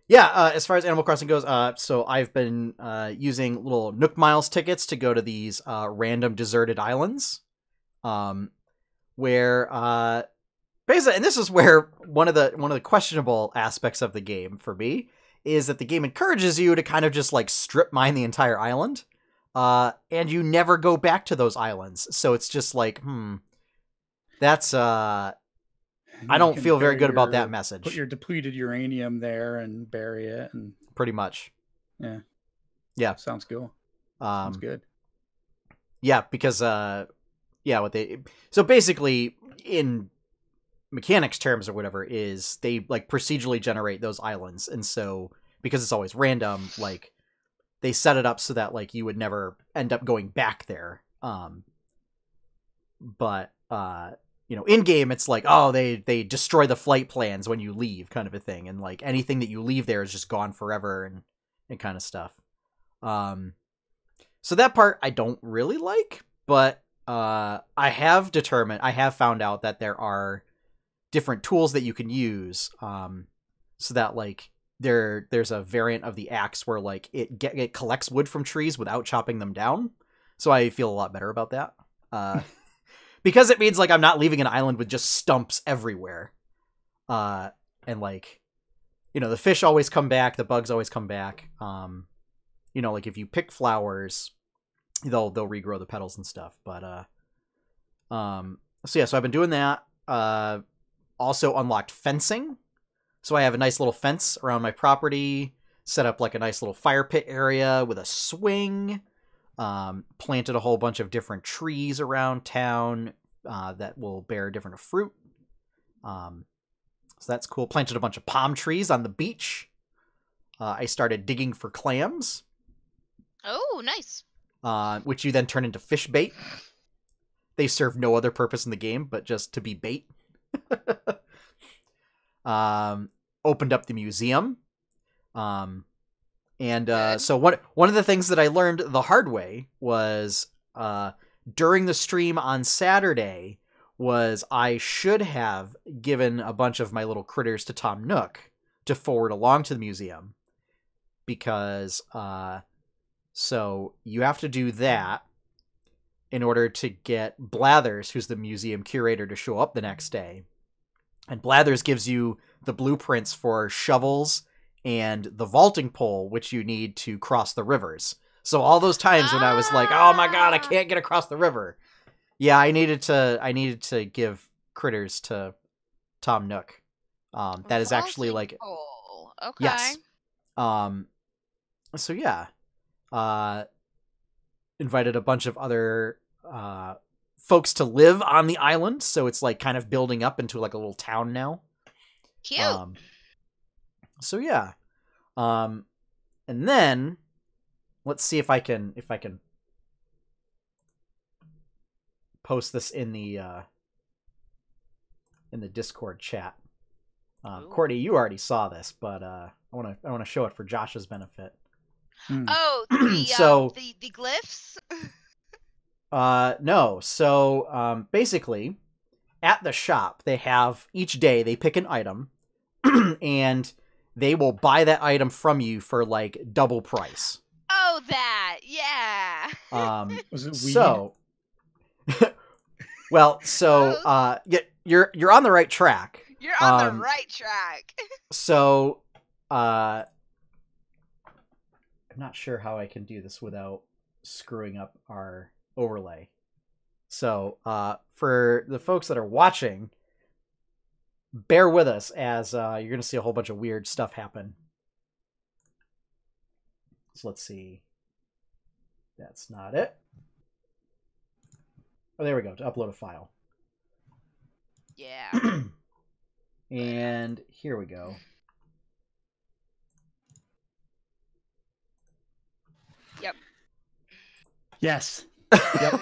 yeah, as far as Animal Crossing goes, so I've been using little Nook Miles tickets to go to these random deserted islands, where basically, and this is where one of the questionable aspects of the game for me is that the game encourages you to kind of just like strip mine the entire island. And you never go back to those islands. So it's just like, that's, I don't feel very good about that message. Put your depleted uranium there and bury it. And pretty much. Yeah. Yeah. Sounds cool. Sounds good. Yeah. Because, so basically in mechanics terms or whatever is they like procedurally generate those islands. And so because it's always random, like, they set it up so that like you would never end up going back there. But in game it's like, oh, they destroy the flight plans when you leave, kind of a thing, and like anything that you leave there is just gone forever and kind of stuff. So that part I don't really like, but I have found out that there are different tools that you can use, so that like there's a variant of the axe where like it collects wood from trees without chopping them down. So I feel a lot better about that. Because it means like I'm not leaving an island with just stumps everywhere. And like, the fish always come back, the bugs always come back. Like if you pick flowers, they'll regrow the petals and stuff. But so yeah, so I've been doing that. Also unlocked fencing. So I have a nice little fence around my property, set up like a nice little fire pit area with a swing, planted a whole bunch of different trees around town that will bear different fruit. So that's cool. Planted a bunch of palm trees on the beach. I started digging for clams. Oh, nice. Which you then turn into fish bait. They serve no other purpose in the game but just to be bait. Opened up the museum. So one of the things that I learned the hard way was during the stream on Saturday was I should have given a bunch of my little critters to Tom Nook to forward along to the museum, because so you have to do that in order to get Blathers, who's the museum curator, to show up the next day. And Blathers gives you the blueprints for shovels and the vaulting pole, which you need to cross the rivers. So all those times when I was like, oh my god, I can't get across the river. Yeah, I needed to give critters to Tom Nook. That is actually like... pole. Okay. Yes. So yeah. Invited a bunch of other folks to live on the island, so it's like kind of building up into like a little town now. Cute. So yeah. And then let's see if I can post this in the Discord chat. Courtney, you already saw this, but I want to show it for Josh's benefit. Oh, the So- the glyphs. No. So basically, at the shop, they have each day they pick an item, and they will buy that item from you for like double price. Oh, that, yeah. Was it weed? So, well, so yeah, you're on the right track. You're on the right track. So, I'm not sure how I can do this without screwing up our overlay. So, for the folks that are watching, bear with us as you're going to see a whole bunch of weird stuff happen. So let's see. That's not it. Oh, there we go. To upload a file. Yeah. And here we go. Yep. Yes. Yep.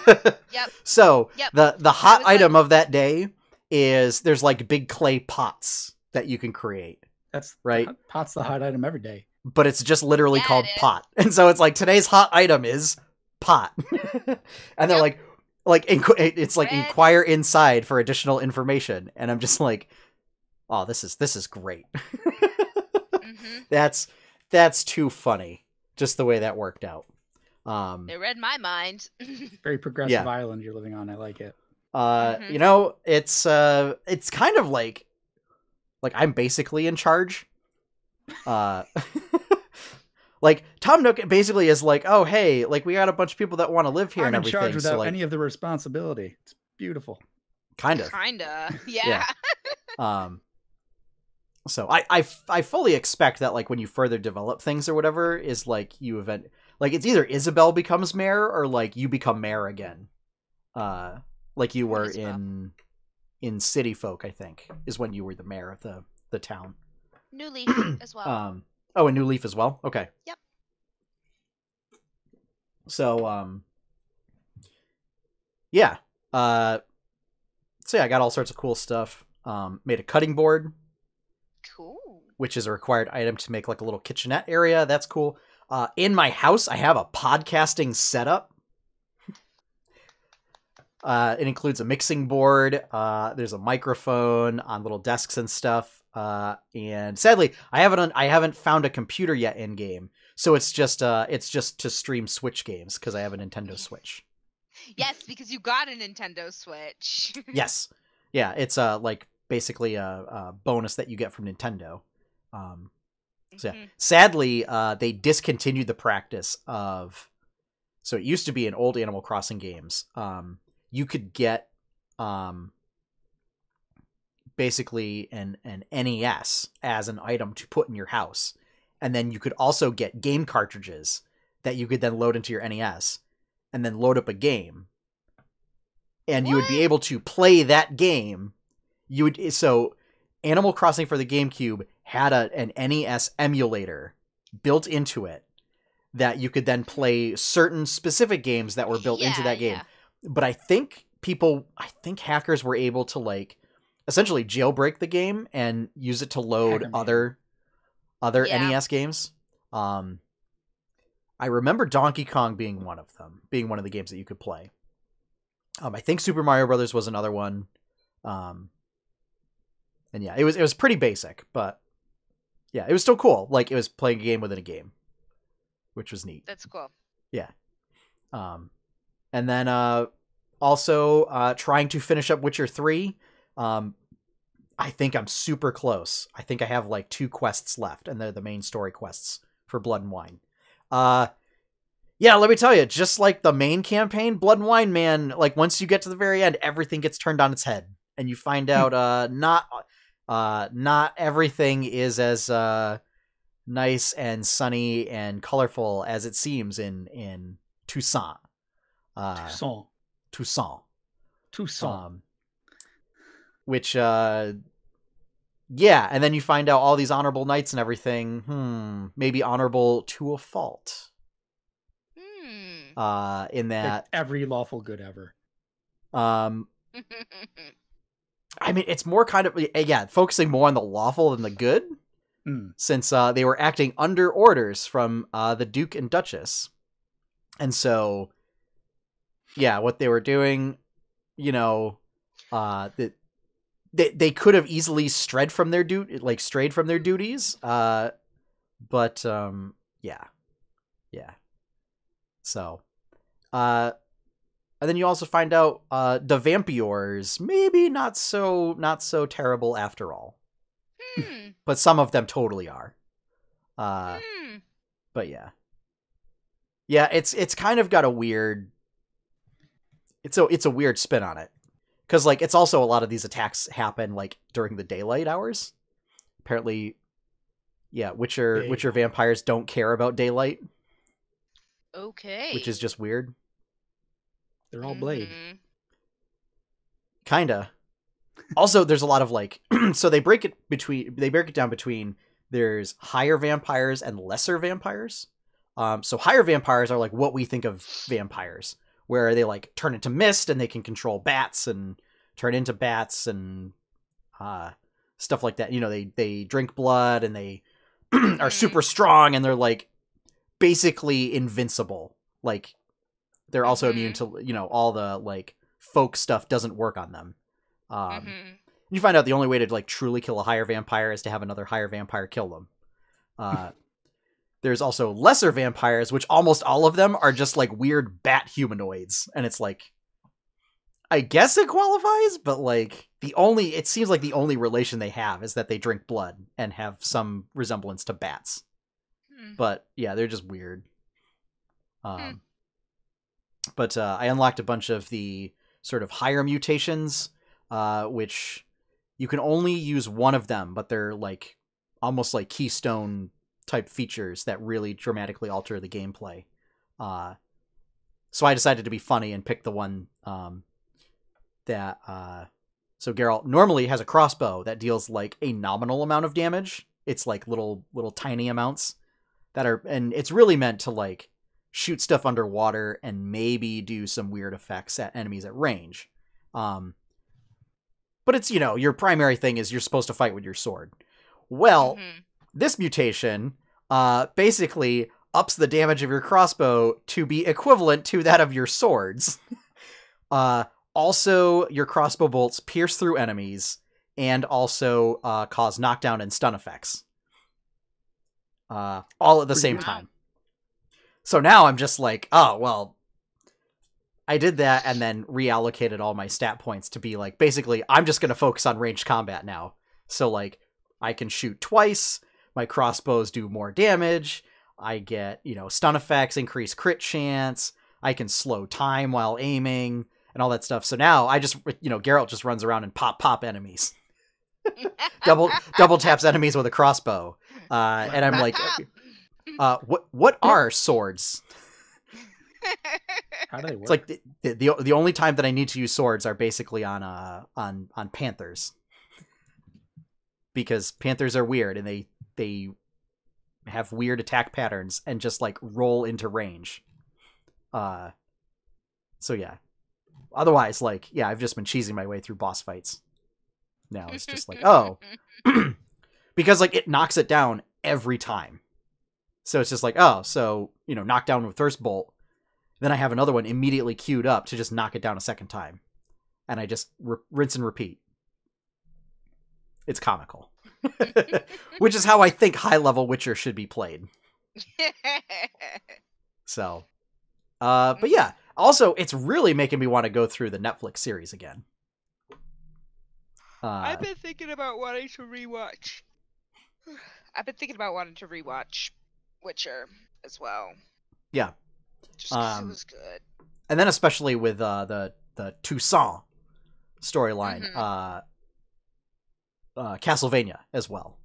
Yep. So Yep. the hot was item like- of that day is there's like big clay pots that you can create, That's right? Pot's the hot item every day. But it's just literally Yeah, called it is. pot. And so it's like today's hot item is pot. And they're Yep. it's like Red. inquire inside for additional information. And I'm just like, oh, this is great. Hmm. That's too funny. Just the way that worked out. They read my mind. Very progressive Yeah. island you're living on. I like it. Mhm. You know, it's kind of like I'm basically in charge. Like Tom Nook basically is like, oh hey, like we got a bunch of people that want to live here I'm and in everything. charge without so like, any of the responsibility. It's beautiful. kind of. Kinda. Yeah. So I fully expect that like when you further develop things or whatever is like like it's either Isabel becomes mayor or like you become mayor again. Like you were Isabel. in City Folk, I think, is when you were the mayor of the town. New Leaf as well. Oh, a New Leaf as well? Okay. Yep. So, yeah. So yeah, I got all sorts of cool stuff. Made a cutting board, Cool. which is a required item to make like a little kitchenette area. That's cool. In my house, I have a podcasting setup. It includes a mixing board. There's a microphone on little desks and stuff. And sadly, I haven't found a computer yet in game. So it's just to stream Switch games because I have a Nintendo Switch. Yes, because you got a Nintendo Switch. Yes. Yeah, it's like basically a bonus that you get from Nintendo. So yeah. Mhm. Sadly, they discontinued the practice of So it used to be in old Animal Crossing games. You could get basically an NES as an item to put in your house. And then you could also get game cartridges that you could then load into your NES and then load up a game. And you would be able to play that game. So Animal Crossing for the GameCube had an NES emulator built into it that you could then play certain specific games that were built into that game. Yeah. But I think hackers were able to like essentially jailbreak the game and use it to load other NES games. I remember Donkey Kong being one of them, being one of the games that you could play. I think Super Mario Brothers was another one. And yeah, it was pretty basic, but yeah, it was still cool. Like it was playing a game within a game, which was neat. That's cool. Yeah. And then also trying to finish up Witcher 3. I think I'm super close. I think I have like 2 quests left, and they're the main story quests for Blood and Wine. Yeah, let me tell you, just like the main campaign, Blood and Wine, man, like once you get to the very end, everything gets turned on its head, and you find out not everything is as nice and sunny and colorful as it seems in Toussaint. Toussaint. Which yeah, and then you find out all these honorable knights and everything. Maybe honorable to a fault. In that like every lawful good ever. I mean, it's more kind of focusing more on the lawful than the good, since they were acting under orders from the Duke and Duchess, and so yeah, what they were doing, you know, they could have easily strayed from their duties, but yeah. So, and then you also find out the Vampires maybe not so terrible after all, but some of them totally are. But yeah, it's kind of got a weird. It's a weird spin on it, because like it's also a lot of these attacks happen like during the daylight hours. Apparently, yeah, Witcher vampires don't care about daylight. Okay. Which is just weird. They're all blade. Kinda. Also, there's a lot of like, so they break it down between there's higher vampires and lesser vampires. So higher vampires are like what we think of vampires, where they like turn into mist and they can control bats and turn into bats and stuff like that. You know, they drink blood and they are super strong and they're like basically invincible. Like they're also immune to, you know, all the like folk stuff doesn't work on them. You find out the only way to like truly kill a higher vampire is to have another higher vampire kill them. There's also lesser vampires, which almost all of them are just like weird bat humanoids, and it's like, I guess it qualifies, but like it seems like the only relation they have is that they drink blood and have some resemblance to bats. But yeah, they're just weird. But I unlocked a bunch of the sort of higher mutations, which you can only use one of them, but they're like almost like keystone type features that really dramatically alter the gameplay. So I decided to be funny and pick the one that so Geralt normally has a crossbow that deals like a nominal amount of damage. It's like little tiny amounts and it's really meant to like shoot stuff underwater and maybe do some weird effects at enemies at range. But it's, you know, your primary thing is you're supposed to fight with your sword. Well, this mutation basically ups the damage of your crossbow to be equivalent to that of your swords. Also, your crossbow bolts pierce through enemies and also cause knockdown and stun effects. All at the same time. So now I'm just like, oh, well, I did that and then reallocated all my stat points to be like, basically, I'm just going to focus on ranged combat now. So like, I can shoot twice, my crossbows do more damage, I get, you know, stun effects, increase crit chance, I can slow time while aiming and all that stuff. So now I just, Geralt just runs around and pop enemies. double taps enemies with a crossbow. And I'm like, what are swords? How do they work? It's like the only time that I need to use swords are basically on panthers. Because panthers are weird and they have weird attack patterns and just like roll into range. So yeah. Otherwise, like, yeah, I've just been cheesing my way through boss fights. Now it's just like, oh, because like it knocks it down every time. So it's just like, oh, so, knock down with first bolt. Then I have another one immediately queued up to just knock it down a second time. And I just rinse and repeat. It's comical. Which is how I think high-level Witcher should be played. So, but yeah. Also, it's really making me want to go through the Netflix series again. I've been thinking about wanting to rewatch. Witcher as well. Yeah. Just 'cause it was good. And then especially with the Toussaint storyline, Castlevania as well.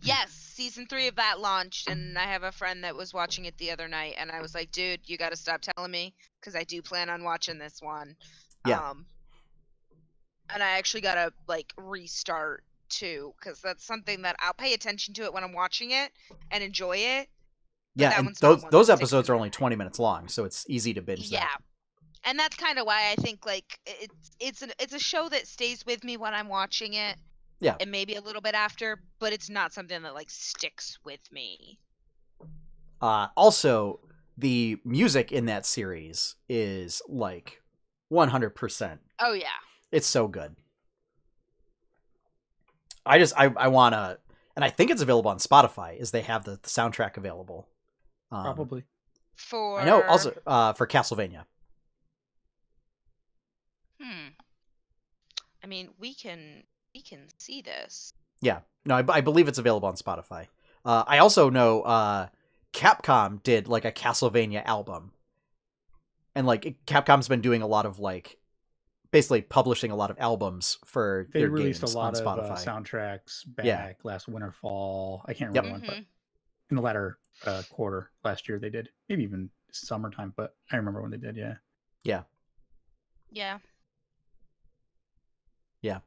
Yes, season 3 of that launched, and I have a friend that was watching it the other night, and I was like, dude, you gotta stop telling me, because I do plan on watching this one. Yeah. And I actually gotta, like, restart, too, because that's something that I'll pay attention to it when I'm watching it, and enjoy it. Yeah, and those episodes are only 20 minutes long, so it's easy to binge that. Yeah. And that's kind of why I think, like, it's a show that stays with me when I'm watching it. Yeah. And maybe a little bit after, but it's not something that, like, sticks with me. Also, the music in that series is, like, 100%. Oh, yeah. It's so good. I want to... And I think it's available on Spotify, as they have the soundtrack available. Probably. I know, also, for Castlevania. I mean, we can see this. Yeah. No, I believe it's available on Spotify. I also know Capcom did, like, a Castlevania album. And, like, Capcom's been doing a lot of, like, basically publishing a lot of albums for their games on Spotify. They released a lot of soundtracks back last winter, fall. I can't remember when, but in the latter quarter last year they did. Maybe even summertime, but I remember when they did, yeah. Yeah. Yeah. Yeah.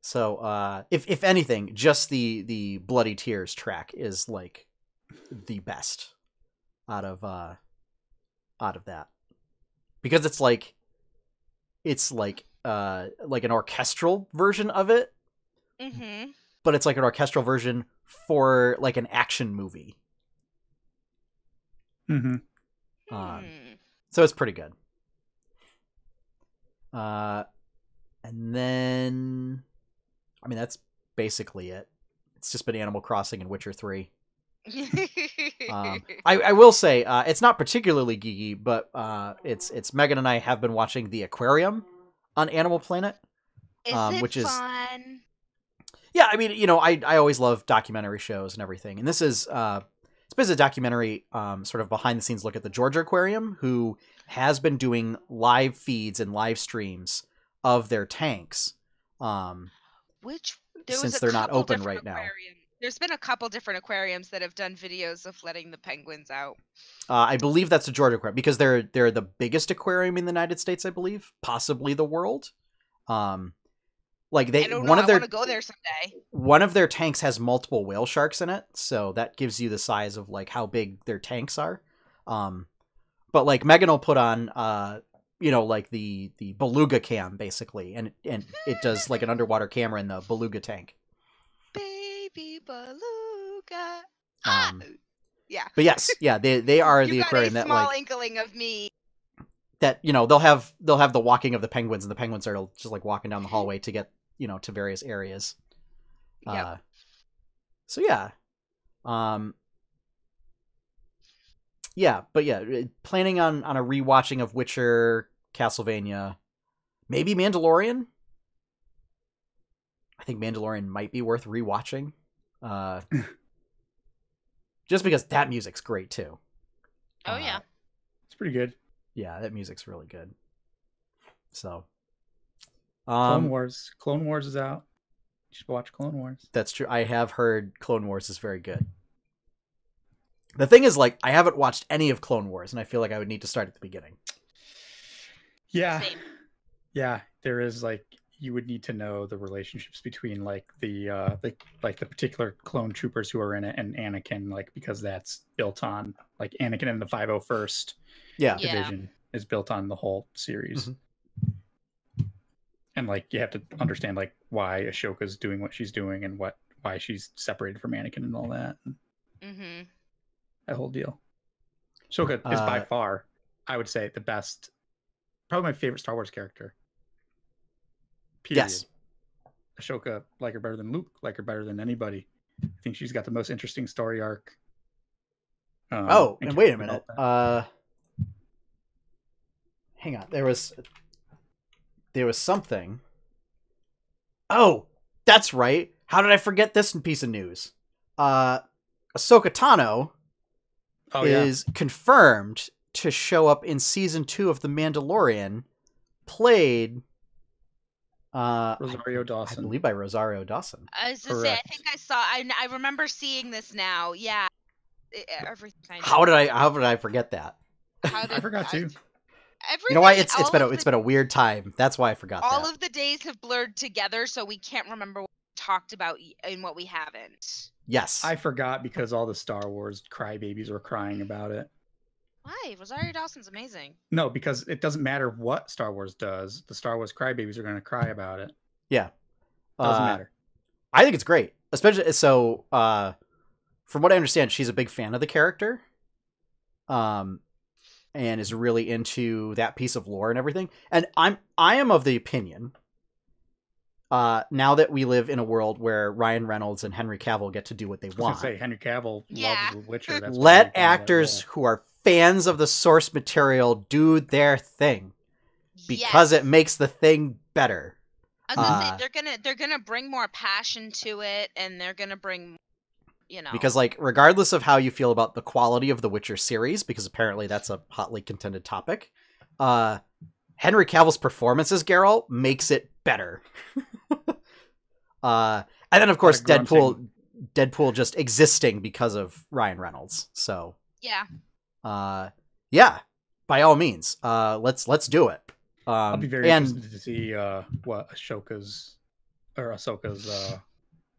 So, if anything, just the Bloody Tears track is, like, the best out of that. Because it's like an orchestral version of it. Mm-hmm. But it's like an orchestral version for, like, an action movie. Mm-hmm. So it's pretty good. And then, I mean, that's basically it. It's just been Animal Crossing and Witcher 3. I will say, it's not particularly geeky, but it's Megan and I have been watching The Aquarium on Animal Planet. Which is fun? Yeah, I mean, I always love documentary shows and everything. And this is, it's basically a documentary, sort of behind the scenes look at the Georgia Aquarium, who has been doing live feeds and live streams of their tanks. Since they're not open right now. There's been a couple different aquariums that have done videos of letting the penguins out. I believe that's the Georgia Aquarium, because they're the biggest aquarium in the United States, I believe, possibly the world. Like they, I want to go there someday. One of their tanks has multiple whale sharks in it, so that gives you the size of, like, how big their tanks are. But, like, Megan will put on, like the beluga cam, basically, and it does, like, an underwater camera in the beluga tank. Baby beluga. Yeah. But yes, yeah, they are the aquarium that, like, small inkling of me. That, they'll have the walking of the penguins, and the penguins are just, like, walking down the hallway to get, to various areas. Yep. So yeah. Yeah, but yeah, planning on a rewatching of Witcher, Castlevania, maybe Mandalorian. I think Mandalorian might be worth rewatching. Just because that music's great too. Oh yeah. It's pretty good. Yeah, that music's really good. So, Clone Wars. Clone Wars is out. You should watch Clone Wars. That's true. I have heard Clone Wars is very good. The thing is, like, I haven't watched any of Clone Wars, and I feel like I would need to start at the beginning. Yeah. Same. Yeah, there is like you would need to know the relationships between like the particular clone troopers who are in it and Anakin, like because that's built on like Anakin in the 501st Yeah. division is built on the whole series. And like you have to understand like why Ashoka's doing what she's doing and why she's separated from Anakin and all that. That whole deal. Ahsoka is by far, I would say, the best, probably my favorite Star Wars character. Period. Yes. Ahsoka, like her better than Luke, like her better than anybody. I think she's got the most interesting story arc. And wait a minute. Hang on. There was something. Oh, that's right. How did I forget this piece of news? Ahsoka Tano is confirmed to show up in season 2 of The Mandalorian, played Rosario Dawson. I believe by Rosario Dawson. I was just say, I think I saw. I remember seeing this now. Yeah, everything. How did I forget that? I forgot too. You know why? It's been a weird time. That's why I forgot. All of the days have blurred together, so we can't remember what we talked about and what we haven't. Yes, I forgot because all the Star Wars crybabies were crying about it. Why? Rosario Dawson's amazing. No, because it doesn't matter what Star Wars does. The Star Wars crybabies are going to cry about it. Yeah. Doesn't matter. I think it's great. Especially so from what I understand, she's a big fan of the character. And is really into that piece of lore and everything. And I am of the opinion, now that we live in a world where Ryan Reynolds and Henry Cavill get to do what they want. I was gonna say Henry Cavill loves The Witcher. That's let actors who are fans of the source material do their thing, because it makes the thing better. They're gonna bring more passion to it, and they're gonna bring, because like regardless of how you feel about the quality of the Witcher series, because apparently that's a hotly contended topic, Henry Cavill's performance as Geralt makes it better. And then of course Deadpool just existing because of Ryan Reynolds. So yeah, by all means, let's do it. I'll be very interested to see what Ahsoka's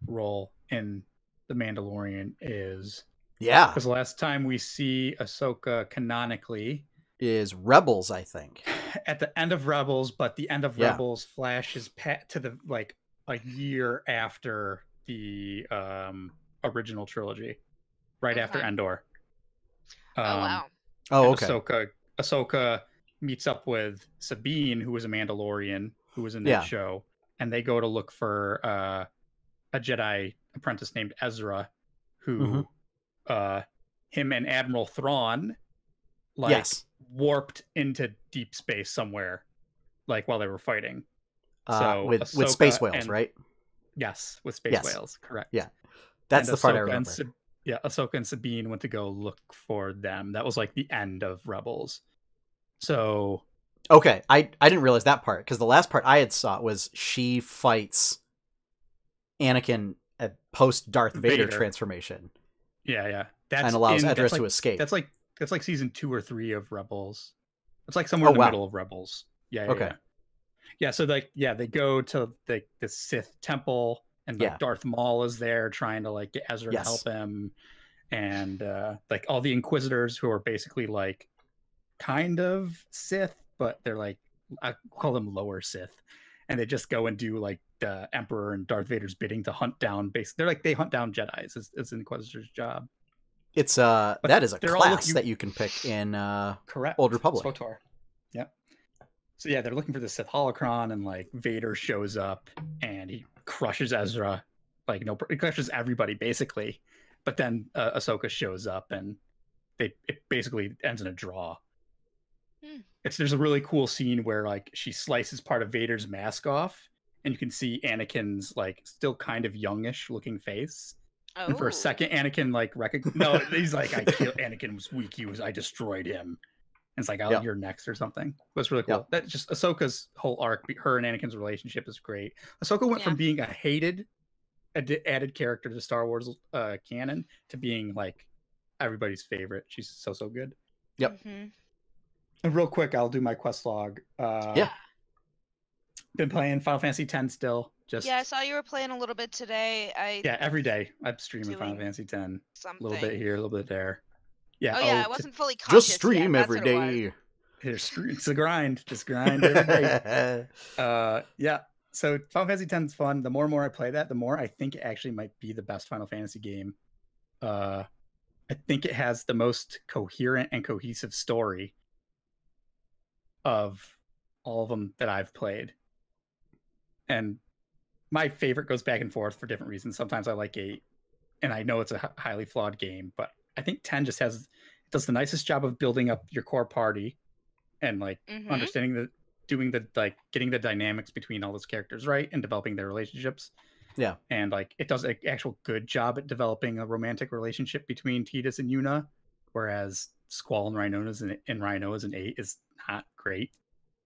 role in The Mandalorian is. Yeah, because the last time we see Ahsoka canonically is Rebels, I think. At the end of Rebels, but the end of Rebels flashes to the like a year after the original trilogy, right after Endor. Wow. Oh, okay. Ahsoka meets up with Sabine, who was a Mandalorian, who was in that show, and they go to look for a Jedi apprentice named Ezra, who him and Admiral Thrawn warped into deep space somewhere, like while they were fighting. So with space whales, right? Yes, with space whales, correct. Yeah, that's the part I remember. Ahsoka and Sabine went to go look for them. That was like the end of Rebels. So okay, I didn't realize that part, because the last part I had saw was she fights Anakin at post Darth Vader transformation. Yeah. And allows Ezra to escape. That's like season 2 or 3 of Rebels. It's like somewhere in the middle of Rebels. Yeah. So they go to the Sith temple, and like Darth Maul is there trying to like get Ezra to help him, and like all the Inquisitors, who are basically like kind of Sith, but they're like, I call them lower Sith, and they just go and do like the Emperor and Darth Vader's bidding to hunt down they hunt down Jedis. It's an Inquisitor's job. It's that is a class that you can pick in correct Old Republic. SWTOR. Yep. So yeah, they're looking for the Sith holocron, and like Vader shows up and he crushes Ezra, he crushes everybody basically. But then Ahsoka shows up, and it basically ends in a draw. There's a really cool scene where like she slices part of Vader's mask off, and you can see Anakin's like still kind of youngish looking face. Oh. And for a second, Anakin like he's like, Anakin was weak. I destroyed him. it's like, oh, Yeah. you're next or something. It was really cool. Yeah. That just Ahsoka's whole arc, her and Anakin's relationship is great. Ahsoka went from being a hated added character to Star Wars canon to being like everybody's favorite. She's so good. Yep. And real quick, I'll do my quest log. Yeah. Been playing Final Fantasy X still. Just I saw you were playing a little bit today. every day I'm streaming Final Fantasy X. A little bit here, a little bit there. Yeah. Oh yeah, I wasn't fully conscious. Just stream yet. every day. It's a grind. Just grind every day. Yeah. So Final Fantasy X is fun. The more and more I play that, the more I think it actually might be the best Final Fantasy game. I think it has the most coherent and cohesive story of all of them that I've played. And my favorite goes back and forth for different reasons. Sometimes I like 8, and I know it's a highly flawed game, but I think 10 just does the nicest job of building up your core party and like understanding getting the dynamics between all those characters right and developing their relationships. Yeah. And like it does an actual good job at developing a romantic relationship between Tidus and Yuna, whereas Squall and Rhino's in 8 is not great.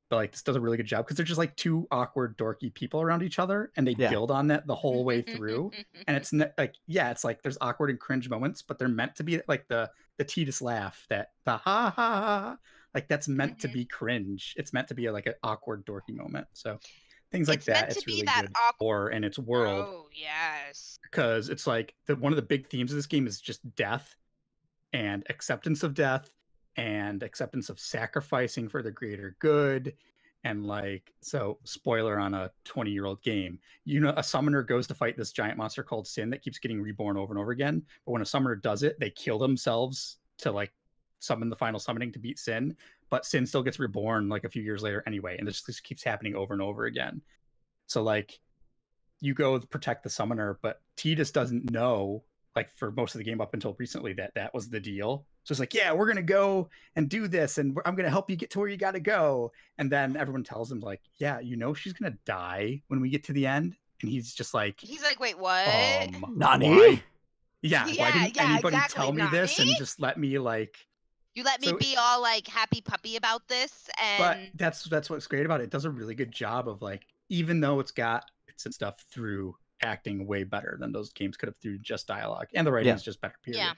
But like this does a really good job because they're just like two awkward, dorky people around each other, and they build on that the whole way through. And it's it's like there's awkward and cringe moments, but they're meant to be like the Tidus laugh, the ha ha ha, like that's meant to be cringe. It's meant to be like an awkward, dorky moment. So things like that. It's really good. Or in its world. Oh yes. Because it's like one of the big themes of this game is just death and acceptance of death and acceptance of sacrificing for the greater good. And like, so spoiler on a 20-year-old game, a summoner goes to fight this giant monster called Sin that keeps getting reborn over and over again. But when a summoner does it, they kill themselves to like summon the final summoning to beat Sin, but Sin still gets reborn like a few years later anyway. And this just keeps happening over and over again. So like you go protect the summoner, but Tidus doesn't know, like for most of the game up until recently, that was the deal. So it's like, yeah, we're going to go and do this, and I'm going to help you get to where you got to go. And then everyone tells him like, yeah, she's going to die when we get to the end. And he's just like, wait, what? Nani? Why? Yeah, why didn't anybody exactly, tell me this and just let me like... You let me be all like happy puppy about this, and... But that's what's great about it. It does a really good job of like, even though it's stuff through acting way better than those games could have through just dialogue, and the writing is just better. Period. Yeah.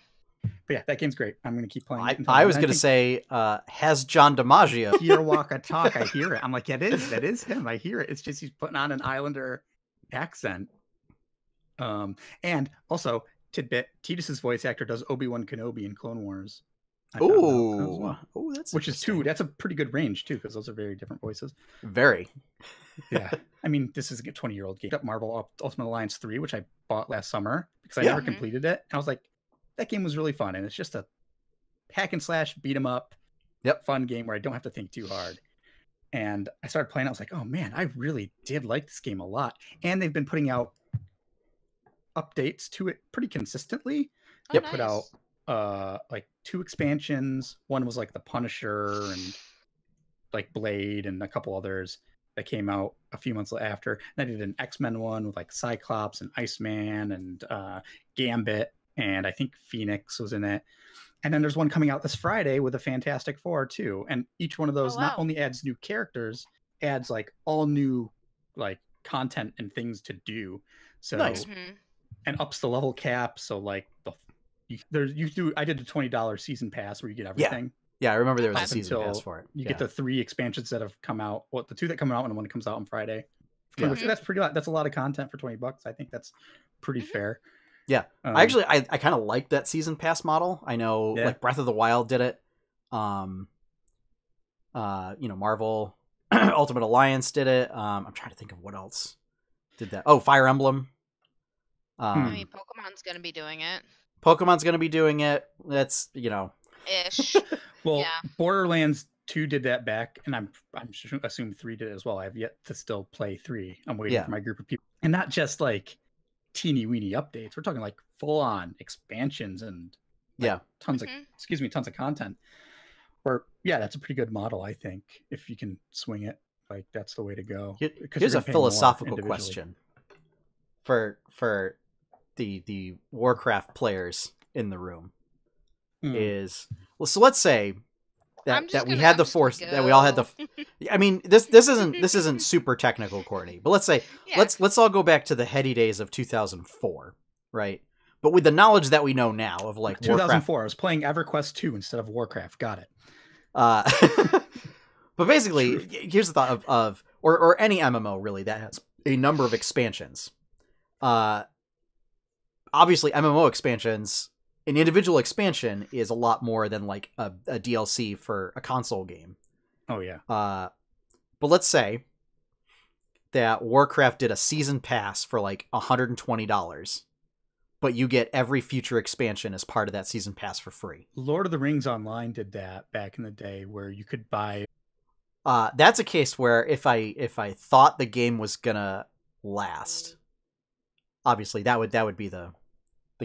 But yeah, that game's great. I'm going to keep playing it. I was going to say, has John DiMaggio hear Waka talk? I hear it. I'm like, that is him. I hear it. It's just he's putting on an Islander accent. And also tidbit: Tidus's voice actor does Obi-Wan Kenobi in Clone Wars. Oh, that's which is two. That's a pretty good range too, because those are very different voices. Very. Yeah, I mean, this is a 20-year-old game. Marvel Ultimate Alliance 3, which I bought last summer because I never completed it. And I was like, that game was really fun, and it's just a hack and slash beat 'em up, fun game where I don't have to think too hard. And I started playing. I was like, oh man, I really did like this game a lot. And they've been putting out updates to it pretty consistently. They put out like 2 expansions. One was like the Punisher and like Blade and a couple others that came out a few months after. And I did an X-Men one with like Cyclops and Iceman and Gambit, and I think Phoenix was in it. And then there's one coming out this Friday with a Fantastic Four too. And each one of those not only adds new characters, adds like all new like content and things to do. So and ups the level cap. So like I did a $20 season pass where you get everything. Yeah, I remember there was a season pass for it. You get the 3 expansions that have come out. Well, the 2 that come out and the one that comes out on Friday. That's a lot of content for $20. I think that's pretty fair. Yeah, I kind of like that season pass model. I know, like Breath of the Wild did it. Marvel Ultimate Alliance did it. I'm trying to think of what else did that. Oh, Fire Emblem. I mean, Pokemon's gonna be doing it. That's ish. Well, Borderlands 2 did that back, and I'm assuming 3 did it as well. I have yet to still play 3. I'm waiting for my group of people, and not just like teeny weeny updates. We're talking like full on expansions and tons of content. Or that's a pretty good model, I think, if you can swing it. Like that's the way to go. Here's a philosophical question for the Warcraft players in the room. So let's say I'm just we gonna- had I'm the just gonna force that we all had the. go. I mean, this isn't super technical, Courtney, but let's say Yeah. let's all go back to the heady days of 2004, right? But with the knowledge that we know now of like 2004, I was playing EverQuest 2 instead of Warcraft. Got it. But basically, here's the thought of or any MMO really that has a number of expansions. Obviously, MMO expansions, an individual expansion is a lot more than like a DLC for a console game. Oh yeah. But let's say that Warcraft did a season pass for like $120, but you get every future expansion as part of that season pass for free. Lord of the Rings Online did that back in the day, where you could buy. That's a case where if I thought the game was gonna last, obviously that would be the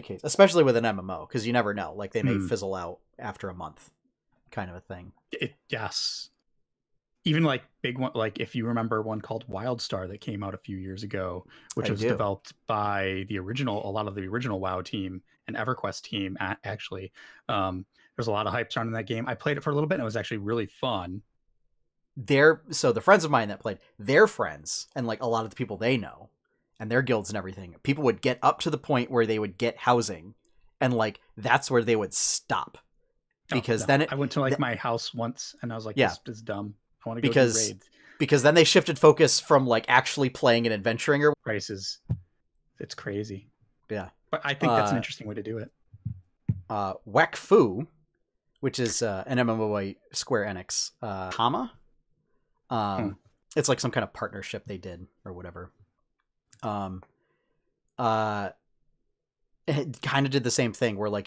case, especially with an MMO, because you never know. Like they may fizzle out after a month, kind of a thing. Yes. Even like big one, like if you remember one called WildStar that came out a few years ago, which was developed by a lot of the original WoW team and EverQuest team. Actually, there's a lot of hype surrounding that game. I played it for a little bit, and it was actually really fun. So the friends of mine that played, their friends and like a lot of the people they know and their guilds and everything, people would get up to the point where they would get housing, and like that's where they would stop, because then I went to like my house once, and I was like, this is dumb. I want to go do raids. Because then they shifted focus from like actually playing and adventuring or prices. It's crazy. Yeah, but I think that's an interesting way to do it. Wek Fu, which is an MMO by Square Enix, it's like some kind of partnership they did or whatever. It kind of did the same thing where like